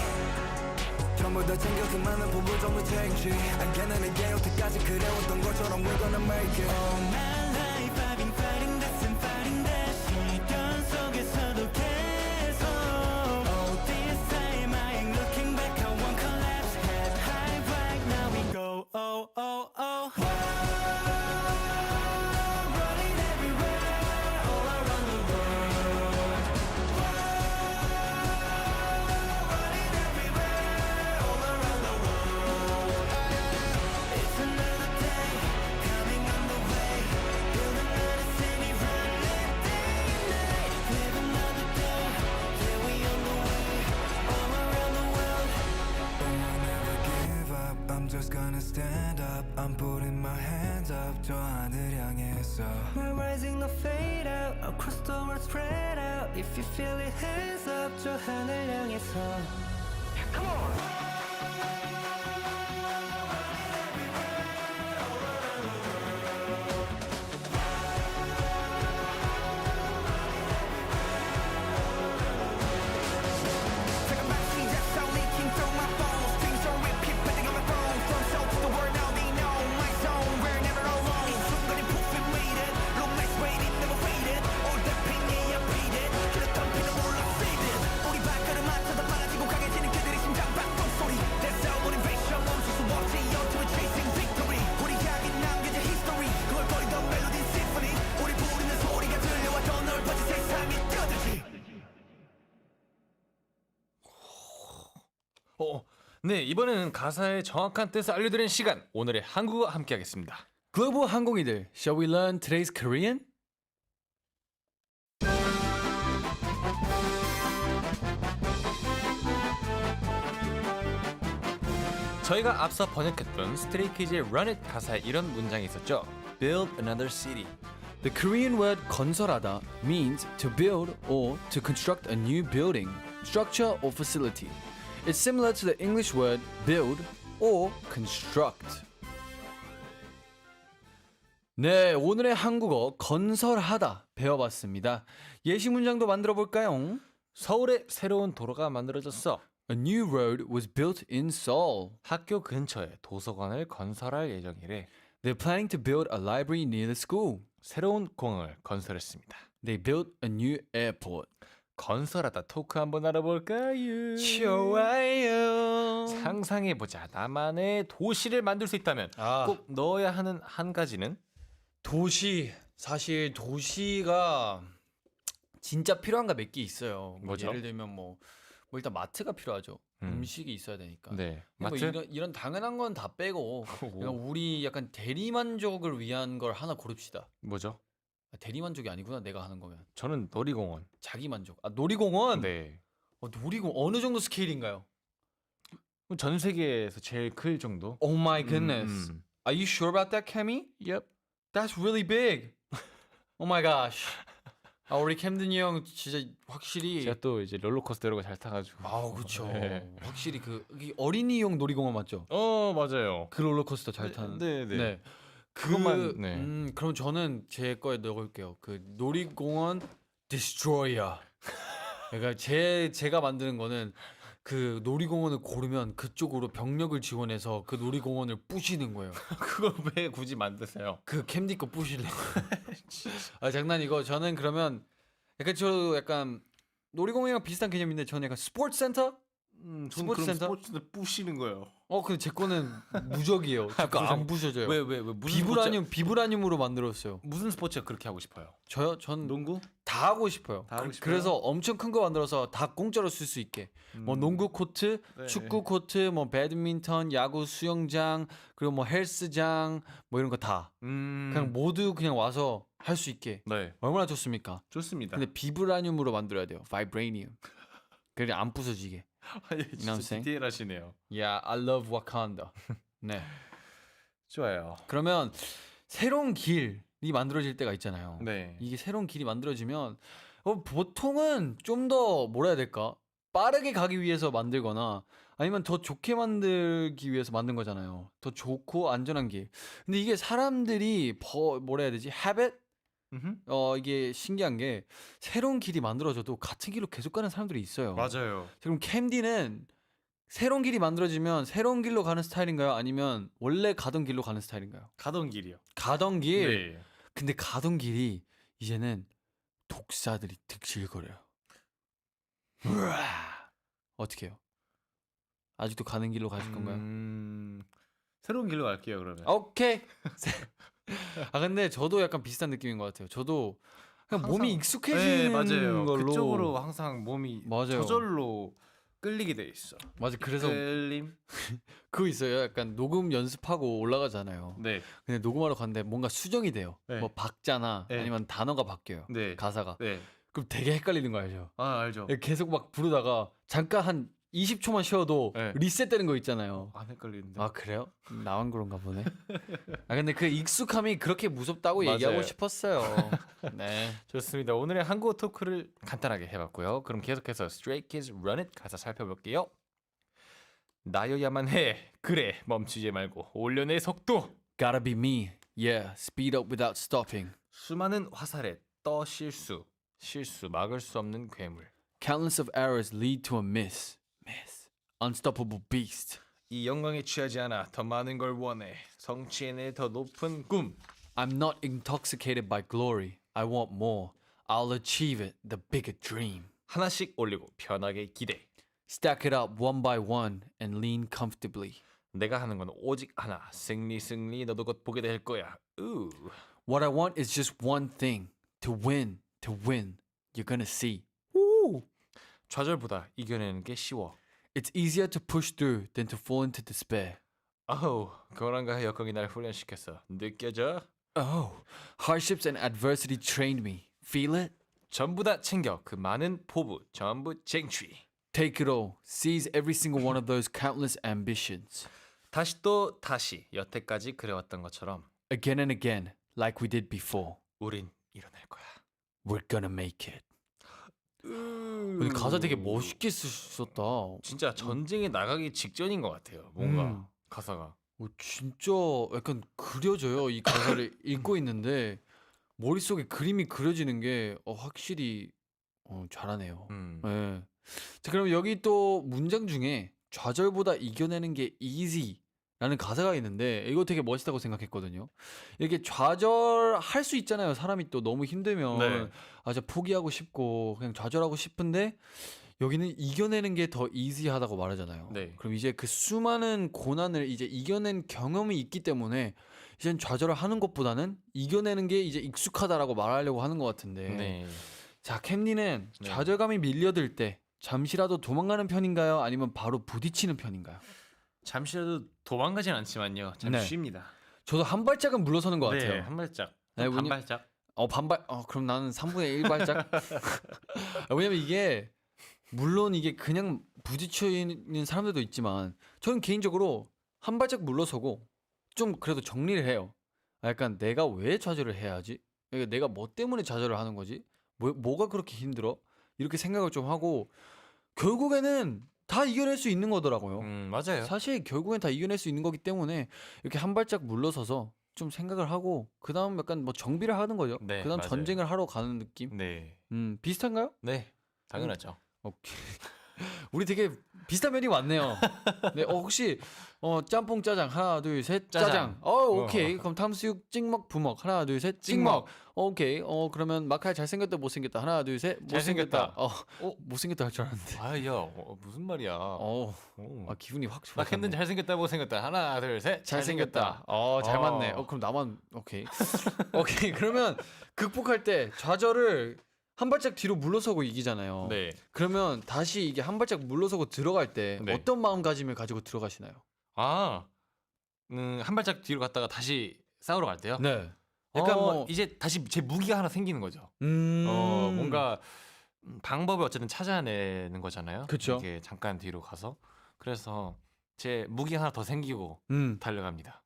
전부 다 챙겨 그 많은 부분 전부 change. 안개는 내게 여태까지 그래왔던 것처럼 we're gonna make it. All my life I've been fighting this and fighting that. 시련 속에서도 계속. All this time I ain't looking back, I won't collapse. Head high, right now we go. Oh, oh, oh. Running everywhere, all around the world. Running everywhere, all around the world. It's another day coming on the way. Build another city, run it day and night. Live another day, yeah, we on the way. All around the world. I'll never give up. I'm just gonna stand up. I'm putting my hands up. 저 하늘 향해서. We're rising, no fade out. Across the world, spread out. If you feel it, hands up. 저 하늘 향해서. Come on. Take a back seat, that's how leaking through my bones. Things don't repeat, putting on my phone. From south to the world, now they know my zone. We're never alone. 순간이 perfect waited. Long nights waiting, never faded. All that pain, yeah, I beat it. 그랬던 피는 몰라 faded. 네, 이번에는 가사의 정확한 뜻을 알려드리는 시간. 오늘의 한국어 함께하겠습니다. 글로벌 항공이들, shall we learn today's Korean? 저희가 앞서 번역했던 스트레이키즈의 Run It 가사에 이런 문장이 있었죠. Build another city. The Korean word 건설하다 means to build or to construct a new building, structure or facility. It's similar to the English word build or construct. 네, 오늘의 한국어 건설하다 배워봤습니다. 예시 문장도 만들어 볼까요? 서울에 새로운 도로가 만들어졌어. A new road was built in Seoul. 학교 근처에 도서관을 건설할 예정이래. They're planning to build a library near the school. 새로운 공항을 건설했습니다. They built a new airport. 건설하다 토크 한번 알아볼까요? 좋아요. 상상해보자. 나만의 도시를 만들 수 있다면 꼭 넣어야 하는 한 가지는 도시. 사실 도시가 진짜 필요한 거 몇 개 있어요. 뭐 뭐죠? 예를 들면 뭐 일단 마트가 필요하죠. 음식이 있어야 되니까. 네. 뭐 마트? 이런 당연한 건 다 빼고 그냥 우리 약간 대리만족을 위한 걸 하나 고릅시다. 뭐죠? 아, 대리만족이 아니구나. 내가 하는 거면 저는 놀이공원. 자기 만족. 아, 놀이공원. 네. 놀이공원 어느 정도 스케일인가요? 전 세계에서 제일 클 정도. Oh my goodness. Are you sure about that, Kemi? Yep. That's really big. Oh my gosh. 아, 우리 캠든이 형 진짜 확실히 제가 또 이제 롤러코스터 이런 거 잘 타가지고. 아우 그쵸. 네. 확실히 이게 어린이용 놀이공원 맞죠? 맞아요. 그 롤러코스터 잘 타는. 네. 그것만. 네. 그럼 저는 제 거에 넣을게요. 그 놀이공원 디스트로이어. 그러니까 제가 만드는 거는 그 놀이공원을 고르면 그쪽으로 병력을 지원해서 그 놀이공원을 부시는 거예요. 그걸 왜 굳이 만드세요? 그 캠디 거 부실래? 아 장난이고 저는 그러면 약간 놀이공원이랑 비슷한 개념인데 저는 약간 스포츠 센터? 스포츠 센터? 스포츠를 부시는 거예요. 근데 제 거는 무적이에요. 제거 안 부셔져요. 왜 무슨 비브라늄으로 만들었어요. 무슨 스포츠가 그렇게 하고 싶어요? 저요? 전 농구? 다 하고 싶어요. 다 하고 싶어요? 그래서 엄청 큰 거 만들어서 다 공짜로 쓸 수 있게. 뭐 농구 코트, 네. 축구 코트, 뭐 배드민턴, 야구 수영장, 그리고 뭐 헬스장, 뭐 이런 거 다. 그냥 모두 그냥 와서 할 수 있게. 네. 얼마나 좋습니까? 좋습니다. 근데 비브라늄으로 만들어야 돼요. 바이브레니움. 그래 안 부서지게. 진짜 saying? 디테일하시네요. Yeah, I love Wakanda. 네. 좋아요. 그러면 새로운 길이 만들어질 때가 있잖아요. 네. 이게 새로운 길이 만들어지면 보통은 좀 더 뭐라 해야 될까? 빠르게 가기 위해서 만들거나 아니면 더 좋게 만들기 위해서 만든 거잖아요. 더 좋고 안전한 길. 근데 이게 사람들이 뭐라 해야 되지? habit? 이게 신기한 게 새로운 길이 만들어져도 같은 길로 계속 가는 사람들이 있어요. 맞아요. 그럼 캠디는 새로운 길이 만들어지면 새로운 길로 가는 스타일인가요? 아니면 원래 가던 길로 가는 스타일인가요? 가던 길이요. 가던 길. 네. 근데 가던 길이 이제는 독사들이 득실거려요. 어떻게 해요? 아직도 가는 길로 가실 건가요? 새로운 길로 갈게요, 그러면. 오케이. 아 근데 저도 약간 비슷한 느낌인 것 같아요. 저도 그냥 몸이 네, 익숙해지는 맞아요. 걸로. 그쪽으로 항상 몸이 맞아요. 저절로 끌리게 돼 있어. 맞아. 그래서 끌림. 그거 있어요. 약간 녹음 연습하고 올라가잖아요. 네. 근데 녹음하러 갔는데 뭔가 수정이 돼요. 네. 뭐 박자나 네. 아니면 단어가 바뀌어요. 네. 가사가. 네. 그럼 되게 헷갈리는 거 알죠? 알죠. 계속 막 부르다가 잠깐 한 20초만 쉬어도 네. 리셋되는 거 있잖아요. 안 헷갈리는데. 아 그래요? 나만 그런가 보네. 아 근데 그 익숙함이 그렇게 무섭다고 맞아요. 얘기하고 싶었어요. 네. 좋습니다. 오늘의 한국어 토크를 간단하게 해봤고요. 그럼 계속해서 Stray Kids Run It 가사 살펴볼게요. 나여야만 해. 그래, 멈추지 말고 올려내 속도. Gotta be me. Yeah, speed up without stopping. 수많은 화살에 떠 실수. 실수 막을 수 없는 괴물. Countless of arrows lead to a miss. Miss. Unstoppable beast. 이 영광에 취하지 않아 더 많은 걸 원해. 성취해내 더 높은 꿈. I'm not intoxicated by glory. I want more. I'll achieve it. The bigger dream. 하나씩 올리고 편하게 기대. Stack it up one by one and lean comfortably. 내가 하는 건 오직 하나. 승리 승리 너도 곧 보게 될 거야. What I want is just one thing. To win. To win. You're gonna see. 좌절보다 이겨내는 게 쉬워. It's easier to push through than to fall into despair. 아우, 고난과 역경이 날 훈련시켰어. 느껴져? Oh, hardships and adversity trained me. Feel it? 전부 다 챙겨. 그 많은 포부 전부 쟁취. Take it all. Seize every single one of those countless ambitions. 다시 또 다시 여태까지 그래왔던 것처럼 Again and again, like we did before. 우린 일어날 거야. We're gonna make it. 근데 가사 되게 멋있게 쓰셨다. 진짜 전쟁에 나가기 직전인 것 같아요. 뭔가 가사가. 진짜 약간 그려져요. 이 가사를 읽고 있는데 머릿속에 그림이 그려지는 게 확실히 잘하네요. 네. 자, 그럼 여기 또 문장 중에 좌절보다 이겨내는 게 easy라는 가사가 있는데 이거 되게 멋있다고 생각했거든요. 이렇게 좌절할 수 있잖아요. 사람이 또 너무 힘들면 네. 진짜 포기하고 싶고 그냥 좌절하고 싶은데 여기는 이겨내는 게 더 easy하다고 말하잖아요. 네. 그럼 이제 그 수많은 고난을 이제 이겨낸 경험이 있기 때문에 이젠 좌절을 하는 것보다는 이겨내는 게 이제 익숙하다라고 말하려고 하는 것 같은데. 네. 자, 캠리는 네. 좌절감이 밀려들 때 잠시라도 도망가는 편인가요? 아니면 바로 부딪히는 편인가요? 잠시라도 도망가진 않지만요. 잠시 네. 쉽니다. 저도 한 발짝은 물러서는 것 네, 같아요. 한 발짝. 네, 한 왜냐- 발짝. 반발. 그럼 나는 3분의 1 발짝. 왜냐면 이게 물론 이게 그냥 부딪혀 있는 사람들도 있지만 저는 개인적으로 한 발짝 물러서고 좀 그래도 정리를 해요. 약간 내가 왜 좌절을 해야 하지? 그러니까 내가 뭐 때문에 좌절을 하는 거지? 뭐가 그렇게 힘들어? 이렇게 생각을 좀 하고 결국에는 다 이겨낼 수 있는 거더라고요. 맞아요. 사실 결국엔 다 이겨낼 수 있는 거기 때문에 이렇게 한 발짝 물러서서 좀 생각을 하고 그다음 약간 뭐 정비를 하는 거죠. 네, 그다음 맞아요. 전쟁을 하러 가는 느낌. 네. 비슷한가요? 네. 당연하죠. 오케이. 우리 되게 비슷한 면이 많네요. 네, 혹시 짬뽕 짜장 하나 둘 셋 짜장. 짜장. 오케이. 그럼 탕수육 찍먹 부먹 하나 둘 셋 찍먹. 오케이. 그러면 마카야 잘생겼다 못생겼다 하나 둘 셋 못생겼다. 잘생겼다. 못생겼다 할 줄 알았는데. 아야, 무슨 말이야? 기분이 확 나 캔든 잘생겼다 못생겼다. 하나, 둘, 셋. 잘생겼다. 잘 맞네. 그럼 나만 오케이. 오케이. 그러면 극복할 때 좌절을 한 발짝 뒤로 물러서고 이기잖아요. 네. 그러면 다시 이게 한 발짝 물러서고 들어갈 때 네. 어떤 마음가짐을 가지고 들어가시나요? 한 발짝 뒤로 갔다가 다시 싸우러 갈 때요. 네. 약간 뭐 이제 다시 제 무기가 하나 생기는 거죠. 뭔가 방법을 어쨌든 찾아내는 거잖아요. 그쵸. 이게 잠깐 뒤로 가서 그래서 제 무기 하나 더 생기고 달려갑니다.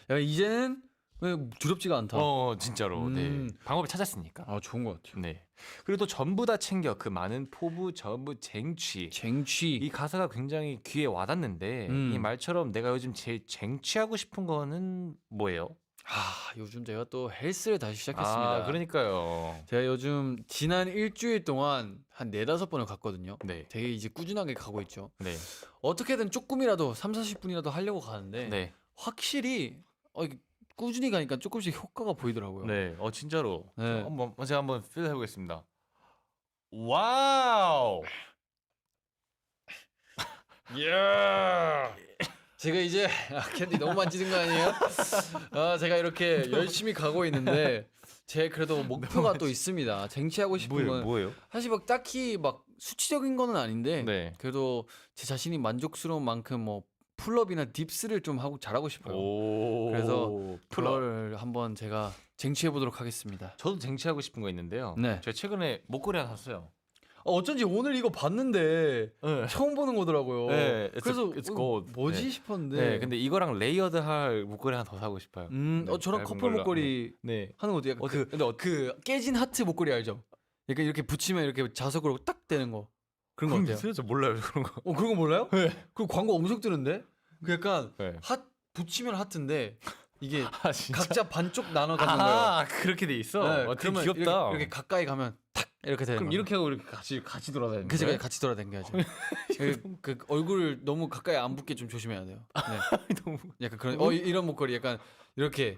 야, 이제는 왜 두렵지가 않다. 진짜로. 네. 방법을 찾았으니까. 좋은 것 같아요. 네. 그리고 또 전부 다 챙겨 그 많은 포부 전부 쟁취. 쟁취. 이 가사가 굉장히 귀에 와닿는데 이 말처럼 내가 요즘 제일 쟁취하고 싶은 거는 뭐예요? 요즘 제가 또 헬스를 다시 시작했습니다. 그러니까요. 제가 요즘 지난 일주일 동안 한 4-5번을 갔거든요. 네. 되게 이제 꾸준하게 가고 있죠. 네. 어떻게든 조금이라도 3-40분이라도 하려고 가는데 네. 확실히 이게 꾸준히 가니까 조금씩 효과가 보이더라고요. 네. 진짜로. 네. 제가 한번 필 해보겠습니다. 와우. 제가 이제 캔디 너무 만지는 거 아니에요? 제가 이렇게 열심히 가고 있는데 제 그래도 목표가 또 있습니다. 쟁취하고 싶은 건 뭐예요? 사실 막 딱히 막 수치적인 거는 아닌데 네. 그래도 제 자신이 만족스러운 만큼 뭐 풀업이나 딥스를 좀 하고 잘하고 싶어요. 그래서 그걸 한번 제가 쟁취해 보도록 하겠습니다. 저도 쟁취하고 싶은 거 있는데요. 네. 제가 최근에 목걸이 하나 샀어요. 어쩐지 오늘 이거 봤는데 네. 처음 보는 거더라고요. 네, 그래서 it's gold. 뭐지 네. 싶었는데. 네. 근데 이거랑 레이어드 할 목걸이 하나 더 사고 싶어요. 네, 저랑 얇은 커플 걸로. 목걸이 네. 하는 것도 약간 근데 그 깨진 하트 목걸이 알죠? 약간 이렇게 붙이면 이렇게 자석으로 딱 되는 거. 그런 거 어때요? 저 몰라요 그런 거. 그런 거 몰라요? 네. 그 광고 엄청 뜨는데? 그 약간 네. 붙이면 하트인데 이게 진짜? 각자 반쪽 나눠 가는 거예요. 그렇게 돼 있어. 네, 되게 그러면 귀엽다. 이렇게 가까이 가면 탁 이렇게 되는 그럼 거예요. 이렇게 하고 이렇게 같이 돌아다니는 그치, 거예요? 같이 돌아다녀야죠. 그 얼굴 너무 가까이 안 붙게 좀 조심해야 돼요. 네. 너무 약간 그런 이런 목걸이 약간 이렇게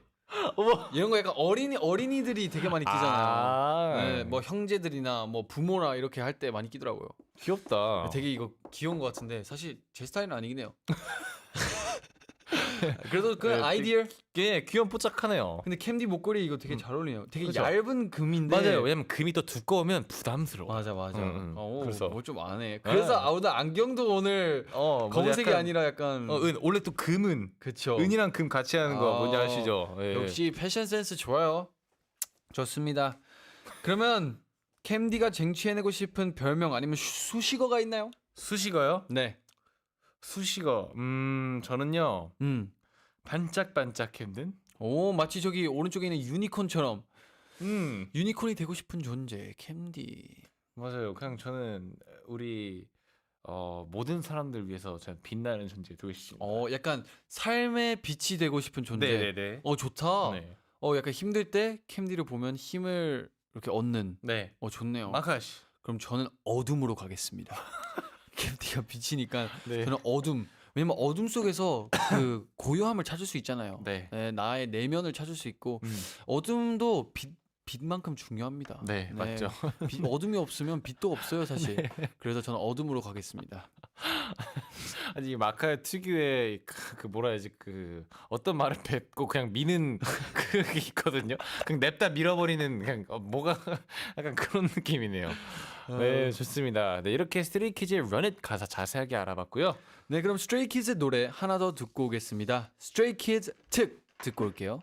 어머. 이런 거 약간 어린이들이 되게 많이 끼잖아요. 네, 네, 뭐 형제들이나 뭐 부모나 이렇게 할 때 많이 끼더라고요. 귀엽다. 되게 이거 귀여운 것 같은데 사실 제 스타일은 아니긴 해요. 그래도 그 네, 아이디어. 예, 귀염 뽀짝하네요. 근데 캠디 목걸이 이거 되게 잘 어울리네요. 되게 그죠? 얇은 금인데. 맞아요. 왜냐면 금이 더 두꺼우면 부담스러워. 맞아. 그래서. 뭐 좀 안 해. 그래서 오늘 안경도 오늘 뭐 검은색이 약간, 아니라 약간. 원래 또 금은 그쵸. 은이랑 금 같이 하는 거 뭔지 아시죠? 예. 역시 패션 센스 좋아요. 좋습니다. 그러면 캠디가 쟁취해내고 싶은 별명 아니면 수식어가 있나요? 수식어요? 네. 수식어. 저는요. 음. 반짝반짝 캠든. 오, 마치 저기 오른쪽에 있는 유니콘처럼 유니콘이 되고 싶은 존재 캠디. 맞아요. 그냥 저는 우리 모든 사람들 위해서 저는 빛나는 존재 되고 싶습니다. 약간 삶의 빛이 되고 싶은 존재. 네네네. 좋다. 네. 약간 힘들 때 캠디를 보면 힘을 이렇게 얻는. 네. 좋네요. 마카시. 그럼 저는 어둠으로 가겠습니다. 캠디가 빛이니까 네. 저는 어둠. 왜냐면 어둠 속에서 그 고요함을 찾을 수 있잖아요. 네. 나의 내면을 찾을 수 있고 어둠도 빛만큼 중요합니다. 네, 맞죠. 어둠이 없으면 빛도 없어요, 사실. 그래서 저는 어둠으로 가겠습니다. 아니 이 마카 특유의 그 뭐라 해야지 그 어떤 말을 뱉고 그냥 미는 그게 있거든요. 그냥 냅다 밀어버리는 그냥 뭐가 약간 그런 느낌이네요. 네, 좋습니다. 네, 이렇게 스트레이키즈의 Run It 가사 자세하게 알아봤고요. 네, 그럼 스트레이키즈 노래 하나 더 듣고 오겠습니다. 스트레이키즈 특 듣고 올게요.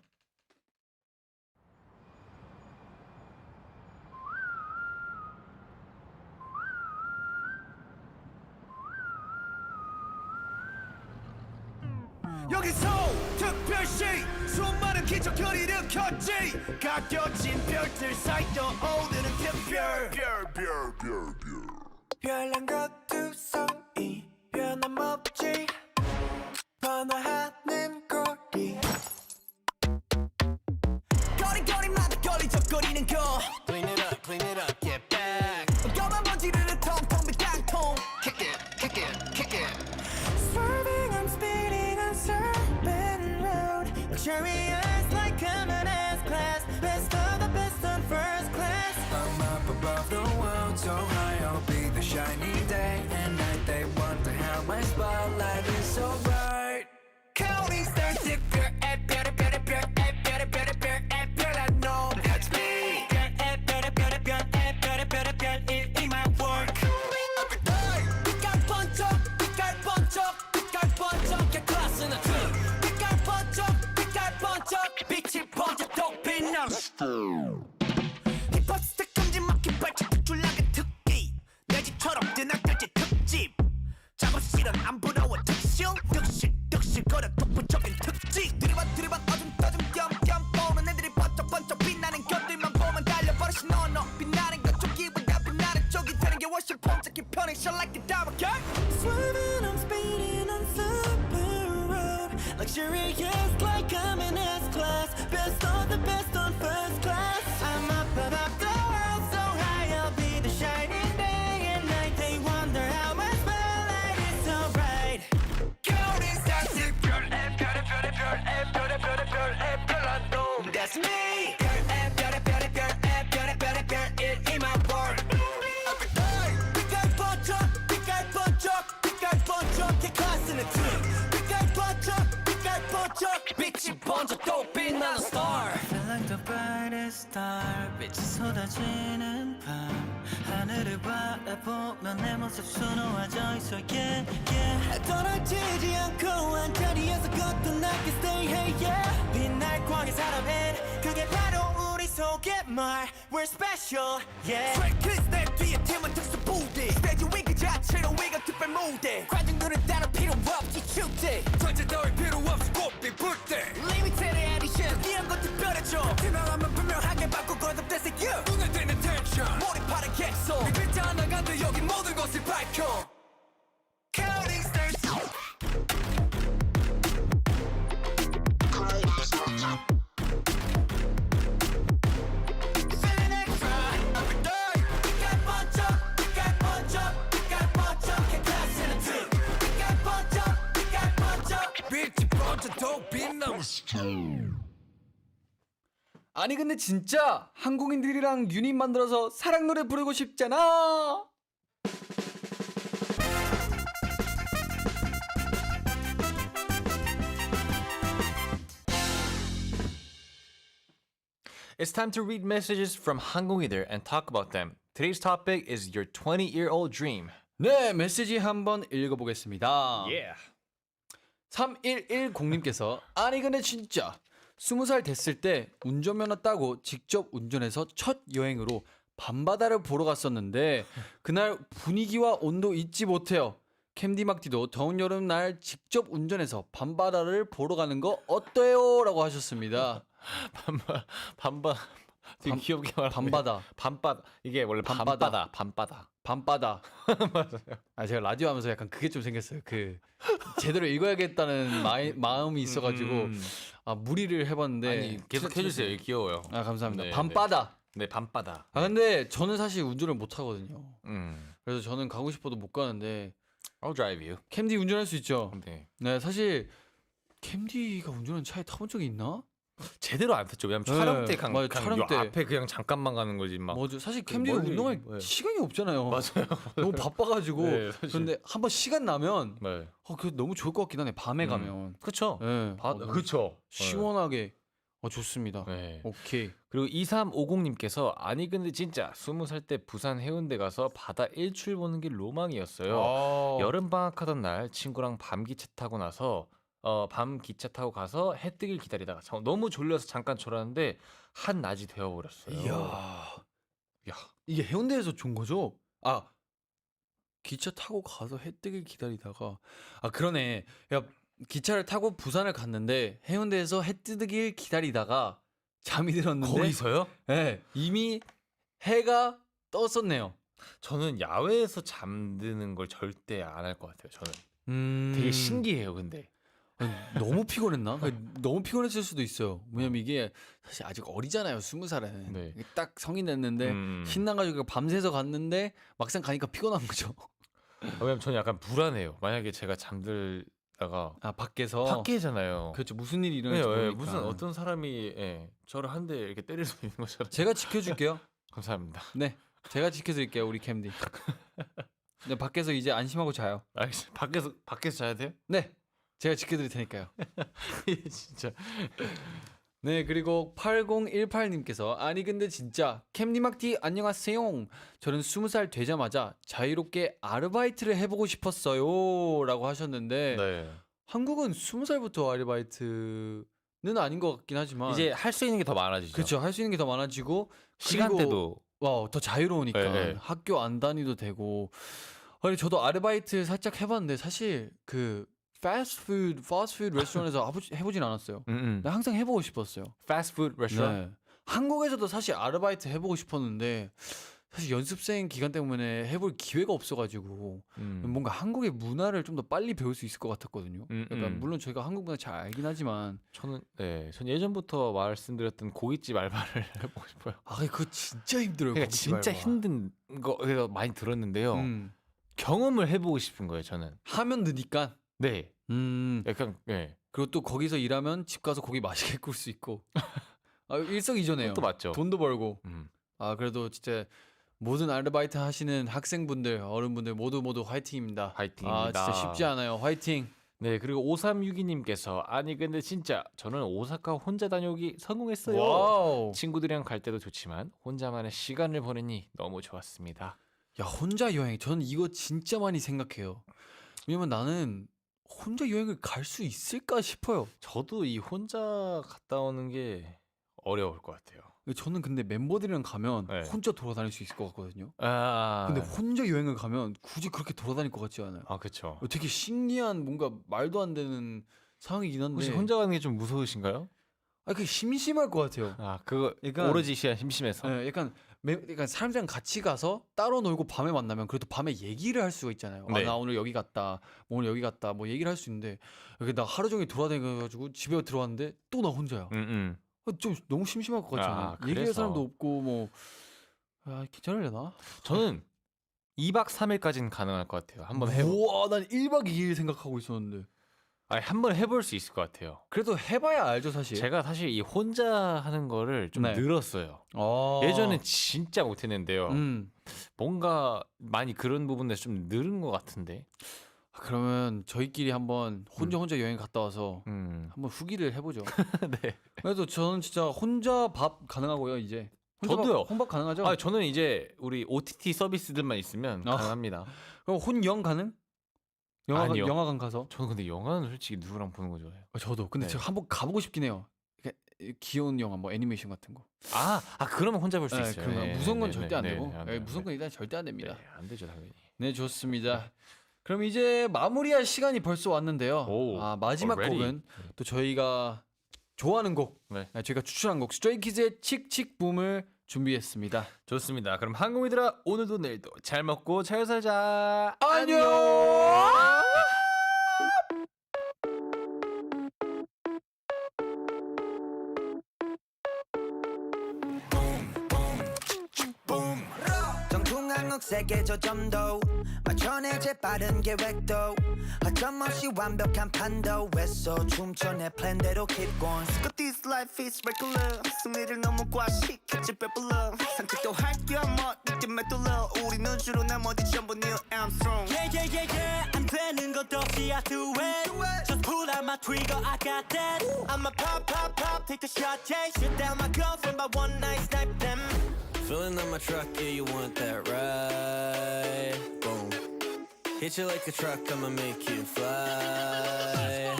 여기서 특별시 수많은 기적을 일으켰지 가려진 별들 사이 떠오르는 특별 별난 것두성이 변함없지 번화하는 거리 거리거리마다 걸리적거리는 거 Clean it up, get back 검은 먼지를 텅텅 빈 깡통 Kick it Swerving, I'm speeding on Serpent Road Luxurious like coming S-Class Best of the best on first class I'm up above the world so high I'll be the shining day and night They wonder how my spotlight is so bright Counting stars 특별 별난 놈 That's me 별 in my work 빛깔 번쩍 클래스는 빛깔 번쩍 빛이 번쩍 또 빛나 힙합스타 큼지막힌 발짝 줄라간 특기 내 집처럼 뜨나들지 특집 작업실은 안 부러워 득실 거려 독보적인 특징 들이받 어둠 띄엄 보는 애들이 번쩍 빛나는 것들만 보면 달려버리시 너 빛나는 것 쪽이보다 빛나는 쪽이 되는 게 훨씬 번쩍히 편해 Shine like a diamond girl Swerving, I'm speeding on Super Road Luxurious like I'm in S-Class Best of the best on first class I'm up above the world so high I'll be the shining day and night They wonder how my spotlight is so bright Counting stars 특별 별난 놈 That's me 별 in my world 빛깔 번쩍 클래스는 빛깔 번쩍 빛이 번쩍 또 빛나는 star Feel like the brightest star 빛이 쏟아지는 밤 하늘을 바라보면 내 모습 수놓아져 있어 yeah yeah 떨어지지 않고 한자리에서 거듭나게 stay hey yeah 빛날 광의 사람은 그게 바로 우리 속의 말 We're special yeah Straight 내 뒤에 팀은 특수 부대 스테이지 위 그 자체로 위가 특별 무대 관중들은 따로 필요 없이 축제 전체 따위 필요 없이 꽃빛 불때 Limited edition 이런 거 특별해져 투명하면 분명하게 바꿔 거듭돼서 you 눈에 띄는 tension 몰입하는 객석 이 글자 하나 간다 여기 모든 것을 밝혀 Counting stars Feeling extra every day 빛깔 번쩍 클래스는 특 빛깔 번쩍 빛이 번쩍 또 빛나는 아니 근데 진짜 한국인들이랑 유닛 만들어서 사랑 노래 부르고 싶잖아. It's time to read messages from 한국인들 and talk about them. Today's topic is your 20-year-old dream. 네, 메시지 한번 읽어보겠습니다. Yeah. 3110님께서 아니 근데 진짜 20살 됐을 때 운전면허 따고 직접 운전해서 첫 여행으로 밤바다를 보러 갔었는데 그날 분위기와 온도 잊지 못해요. 캠디막디도 더운 여름날 직접 운전해서 밤바다를 보러 가는 거 어때요? 라고 하셨습니다. 밤바 되게 귀엽게 말하네. 밤바다. 밤바다. 이게 원래 밤바다. 밤바다. 밤바다. 맞아요. 아 제가 라디오 하면서 약간 그게 좀 생겼어요. 그 제대로 읽어야겠다는 마음이 있어가지고 아 무리를 해봤는데 아니 계속 해주세요. 귀여워요. 아 감사합니다. 네, 밤바다. 네, 밤바다. 아 근데 저는 사실 운전을 못 하거든요. 음. 그래서 저는 가고 싶어도 못 가는데 I'll drive you. 캠디 운전할 수 있죠. 네. 네 사실 캠디가 운전하는 차에 타본 적이 있나? 제대로 안 탔죠. 왜냐면 네, 촬영 때 맞아요, 촬영 요 때. 앞에 그냥 잠깐만 가는 거지 막. 뭐죠? 사실 그 캠디가 멀리- 운동할 네. 시간이 없잖아요. 맞아요. 너무 바빠가지고. 네, 사실. 그런데 한번 시간 나면 네. 그게 너무 좋을 것 같긴 하네. 밤에 가면. 그렇죠. 네. 그렇죠. 시원하게. 좋습니다. 네. 오케이. 그리고 2350님께서 아니 근데 진짜 20살 때 부산 해운대 가서 바다 일출 보는 게 로망이었어요. 여름 방학하던 날 친구랑 밤 기차 타고 나서 밤 기차 타고 가서 해 뜨길 기다리다가 너무 졸려서 잠깐 졸았는데 한낮이 되어버렸어요. 이야. 야. 이게 해운대에서 좋은 거죠? 아 기차 타고 가서 해 뜨길 기다리다가 아 그러네. 야 기차를 타고 부산을 갔는데 해운대에서 해 뜨길 기다리다가 잠이 들었는데 거기서요? 네, 이미 해가 떴었네요. 저는 야외에서 잠드는 걸 절대 안 할 것 같아요. 저는 되게 신기해요. 근데 아니, 너무 피곤했나? 너무 피곤했을 수도 있어요. 왜냐면 이게 사실 아직 어리잖아요. 20살은. 네. 딱 성인 됐는데 신나가지고 밤새서 갔는데 막상 가니까 피곤한 거죠. 왜냐면 저는 약간 불안해요. 만약에 제가 잠들다가 아 밖에서 밖에잖아요. 그렇죠. 무슨 일이 네, 일어날지 모르니까. 무슨 어떤 사람이 저를 한 대 이렇게 때릴 수 있는 것처럼. 제가 지켜줄게요. 감사합니다. 네, 제가 지켜드릴게요, 우리 캠디. 네, 밖에서 이제 안심하고 자요. 알겠어요. 밖에서 자야 돼요? 네, 제가 지켜드릴 테니까요. 진짜. 네, 그리고 8018님께서 아니 근데 진짜 캠디막디 안녕하세요. 저는 20살 되자마자 자유롭게 아르바이트를 해보고 싶었어요라고 하셨는데 네. 한국은 20살부터 아르바이트는 아닌 것 같긴 하지만 이제 할 수 있는 게 더 많아지죠. 그렇죠. 할 수 있는 게 더 많아지고 시간대도 더 자유로우니까 네, 네. 학교 안 다니도 되고. 아니 저도 아르바이트 살짝 해봤는데 사실 그 패스트푸드 레스토랑에서 해보진 않았어요. 근데 항상 해보고 싶었어요. 패스트푸드 레스토랑. 네. 한국에서도 사실 아르바이트 해보고 싶었는데 사실 연습생 기간 때문에 해볼 기회가 없어가지고 뭔가 한국의 문화를 좀 더 빨리 배울 수 있을 것 같았거든요. 약간 물론 저희가 한국 문화 잘 알긴 하지만 저는 예전부터 말씀드렸던 고깃집 알바를 해보고 싶어요. 아 그거 진짜 힘들어요. 그러니까 거기서 진짜 알바. 힘든 거 그래서 많이 들었는데요. 경험을 해보고 싶은 거예요. 저는. 하면 느니까. 네. 약간 그리고 또 거기서 일하면 집 가서 고기 맛있게 구울 수 있고. 아, 일석이조네요. 또 맞죠. 돈도 벌고. 음. 아 그래도 진짜 모든 아르바이트 하시는 학생분들, 어른분들 모두 화이팅입니다. 화이팅입니다. 아 진짜 쉽지 않아요. 화이팅. 네, 그리고 5362님께서 아니 근데 진짜 저는 오사카 혼자 다녀오기 성공했어요. 와우. 친구들이랑 갈 때도 좋지만 혼자만의 시간을 보내니 너무 좋았습니다. 야 혼자 여행. 저는 이거 진짜 많이 생각해요. 왜냐면 나는 혼자 여행을 갈 수 있을까 싶어요. 저도 이 혼자 갔다 오는 게 어려울 것 같아요. 저는 근데 멤버들이랑 가면 네. 혼자 돌아다닐 수 있을 것 같거든요. 아, 근데 혼자 여행을 가면 굳이 그렇게 돌아다닐 것 같지 않아요. 그렇죠. 되게 신기한 뭔가 말도 안 되는 상황이긴 한데. 혹시 혼자 가는 게 좀 무서우신가요? 아, 그 심심할 것 같아요. 아, 그거 약간- 오로지 시간 심심해서. 네, 약간 사람들이랑 같이 가서 따로 놀고 밤에 만나면 그래도 밤에 얘기를 할 수가 있잖아요. 네. 아, 나 오늘 여기 갔다, 뭐 오늘 여기 갔다, 뭐 얘기를 할 수 있는데 여기 나 하루 종일 돌아다녀가지고 집에 들어왔는데 또 나 혼자야. 좀 너무 심심할 것 같지 않아요? 얘기할 그래서. 사람도 없고 뭐 괜찮으려나? 저는 2박 3일까지는 가능할 것 같아요. 한번 우와, 난 1박 2일 생각하고 있었는데. 한번 해볼 수 있을 것 같아요. 그래도 해봐야 알죠, 사실. 제가 사실 이 혼자 하는 거를 좀 네. 늘었어요. 예전엔 진짜 못했는데요. 뭔가 많이 그런 부분에서 좀 늘은 것 같은데. 그러면 저희끼리 한번 혼자 여행 갔다 와서 한번 후기를 해보죠. 네. 그래도 저는 진짜 혼자 밥 가능하고요 이제. 저도요. 혼밥 가능하죠? 아 저는 이제 우리 OTT 서비스들만 있으면 아. 가능합니다. 그럼 혼영 가능? 아니요. 영화관 가서? 저는 근데 영화는 솔직히 누구랑 보는 거 좋아해요. 저도. 근데 네. 제가 한번 가보고 싶긴 해요. 그러니까 귀여운 영화, 뭐 애니메이션 같은 거. 그러면 혼자 볼 수 네, 있어요. 그런 거. 무서운 건 네, 절대 안 네, 되고. 네, 안 네, 돼요. 무서운 건 일단 절대 안 됩니다. 네, 안 되죠 당연히. 네, 좋습니다. 그럼 이제 마무리할 시간이 벌써 왔는데요. 오, 마지막 already? 곡은 또 저희가 좋아하는 곡, 네. 저희가 추천한 곡 스트레이키즈의 칙칙붐을 준비했습니다. 좋습니다. 그럼 한국이들아 오늘도 내일도 잘 먹고 잘 살자. 안녕. 정중앙국 세계조 점도 맞춰내 재빠른 계획도 허점없이 완벽한 판도에서 춤춰 내 플랜대로 keep going But this life is regular 승리를 너무 과식했지 배불러 산책도 할게 뭐 이쯤 메둘러 우리는 주로 나머지 전부 Neil Armstrong Yeah 안 되는 것 없이 I do it Just pull out my trigger I got that I'ma pop take a shot yeah Shoot down my girlfriend by one night snipe them Filling up my truck, yeah, you want that ride? Boom. Hit you like a truck, I'ma make you fly.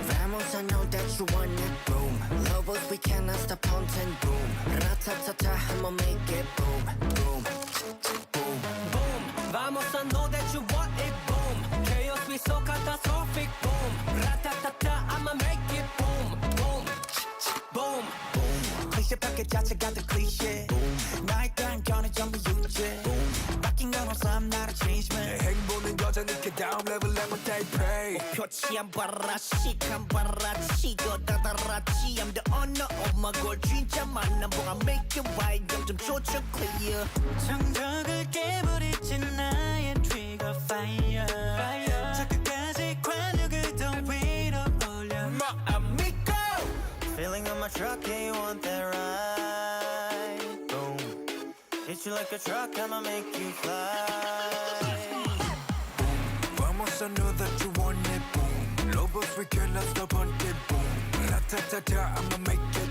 Vamos, I know that you want it, boom Lobos, we cannot stop haunting, boom Ratatata, I'ma make it, boom Boom, boom Boom Vamos I know that you want it boom Chaos be so catastrophic boom Ratatata I'ma make it boom Boom Boom 클리셰 파켓 자체가 더 클리셰 나에 따른 견해 전부 유죄 바뀐 건 없어 I'm not a change man 내 행보는 여전히 그 다음 레벨 lemon tape 표치 안 봐라 시간 봐라 치고 다다라치 I'm the owner of my goal 진짜 만난 보가 make it right 점점 조절 clear 정적을 깨버리지 나의 trigger fire 저 끝까지 관역을 더 위로 올려 my amigo Feeling on my truck, yeah, you want that ride Boom Hit you like a truck, I'ma make you fly Vamos, I know that you want it, boom Lobos, we cannot stop on it, boom Ratatata, I'ma make it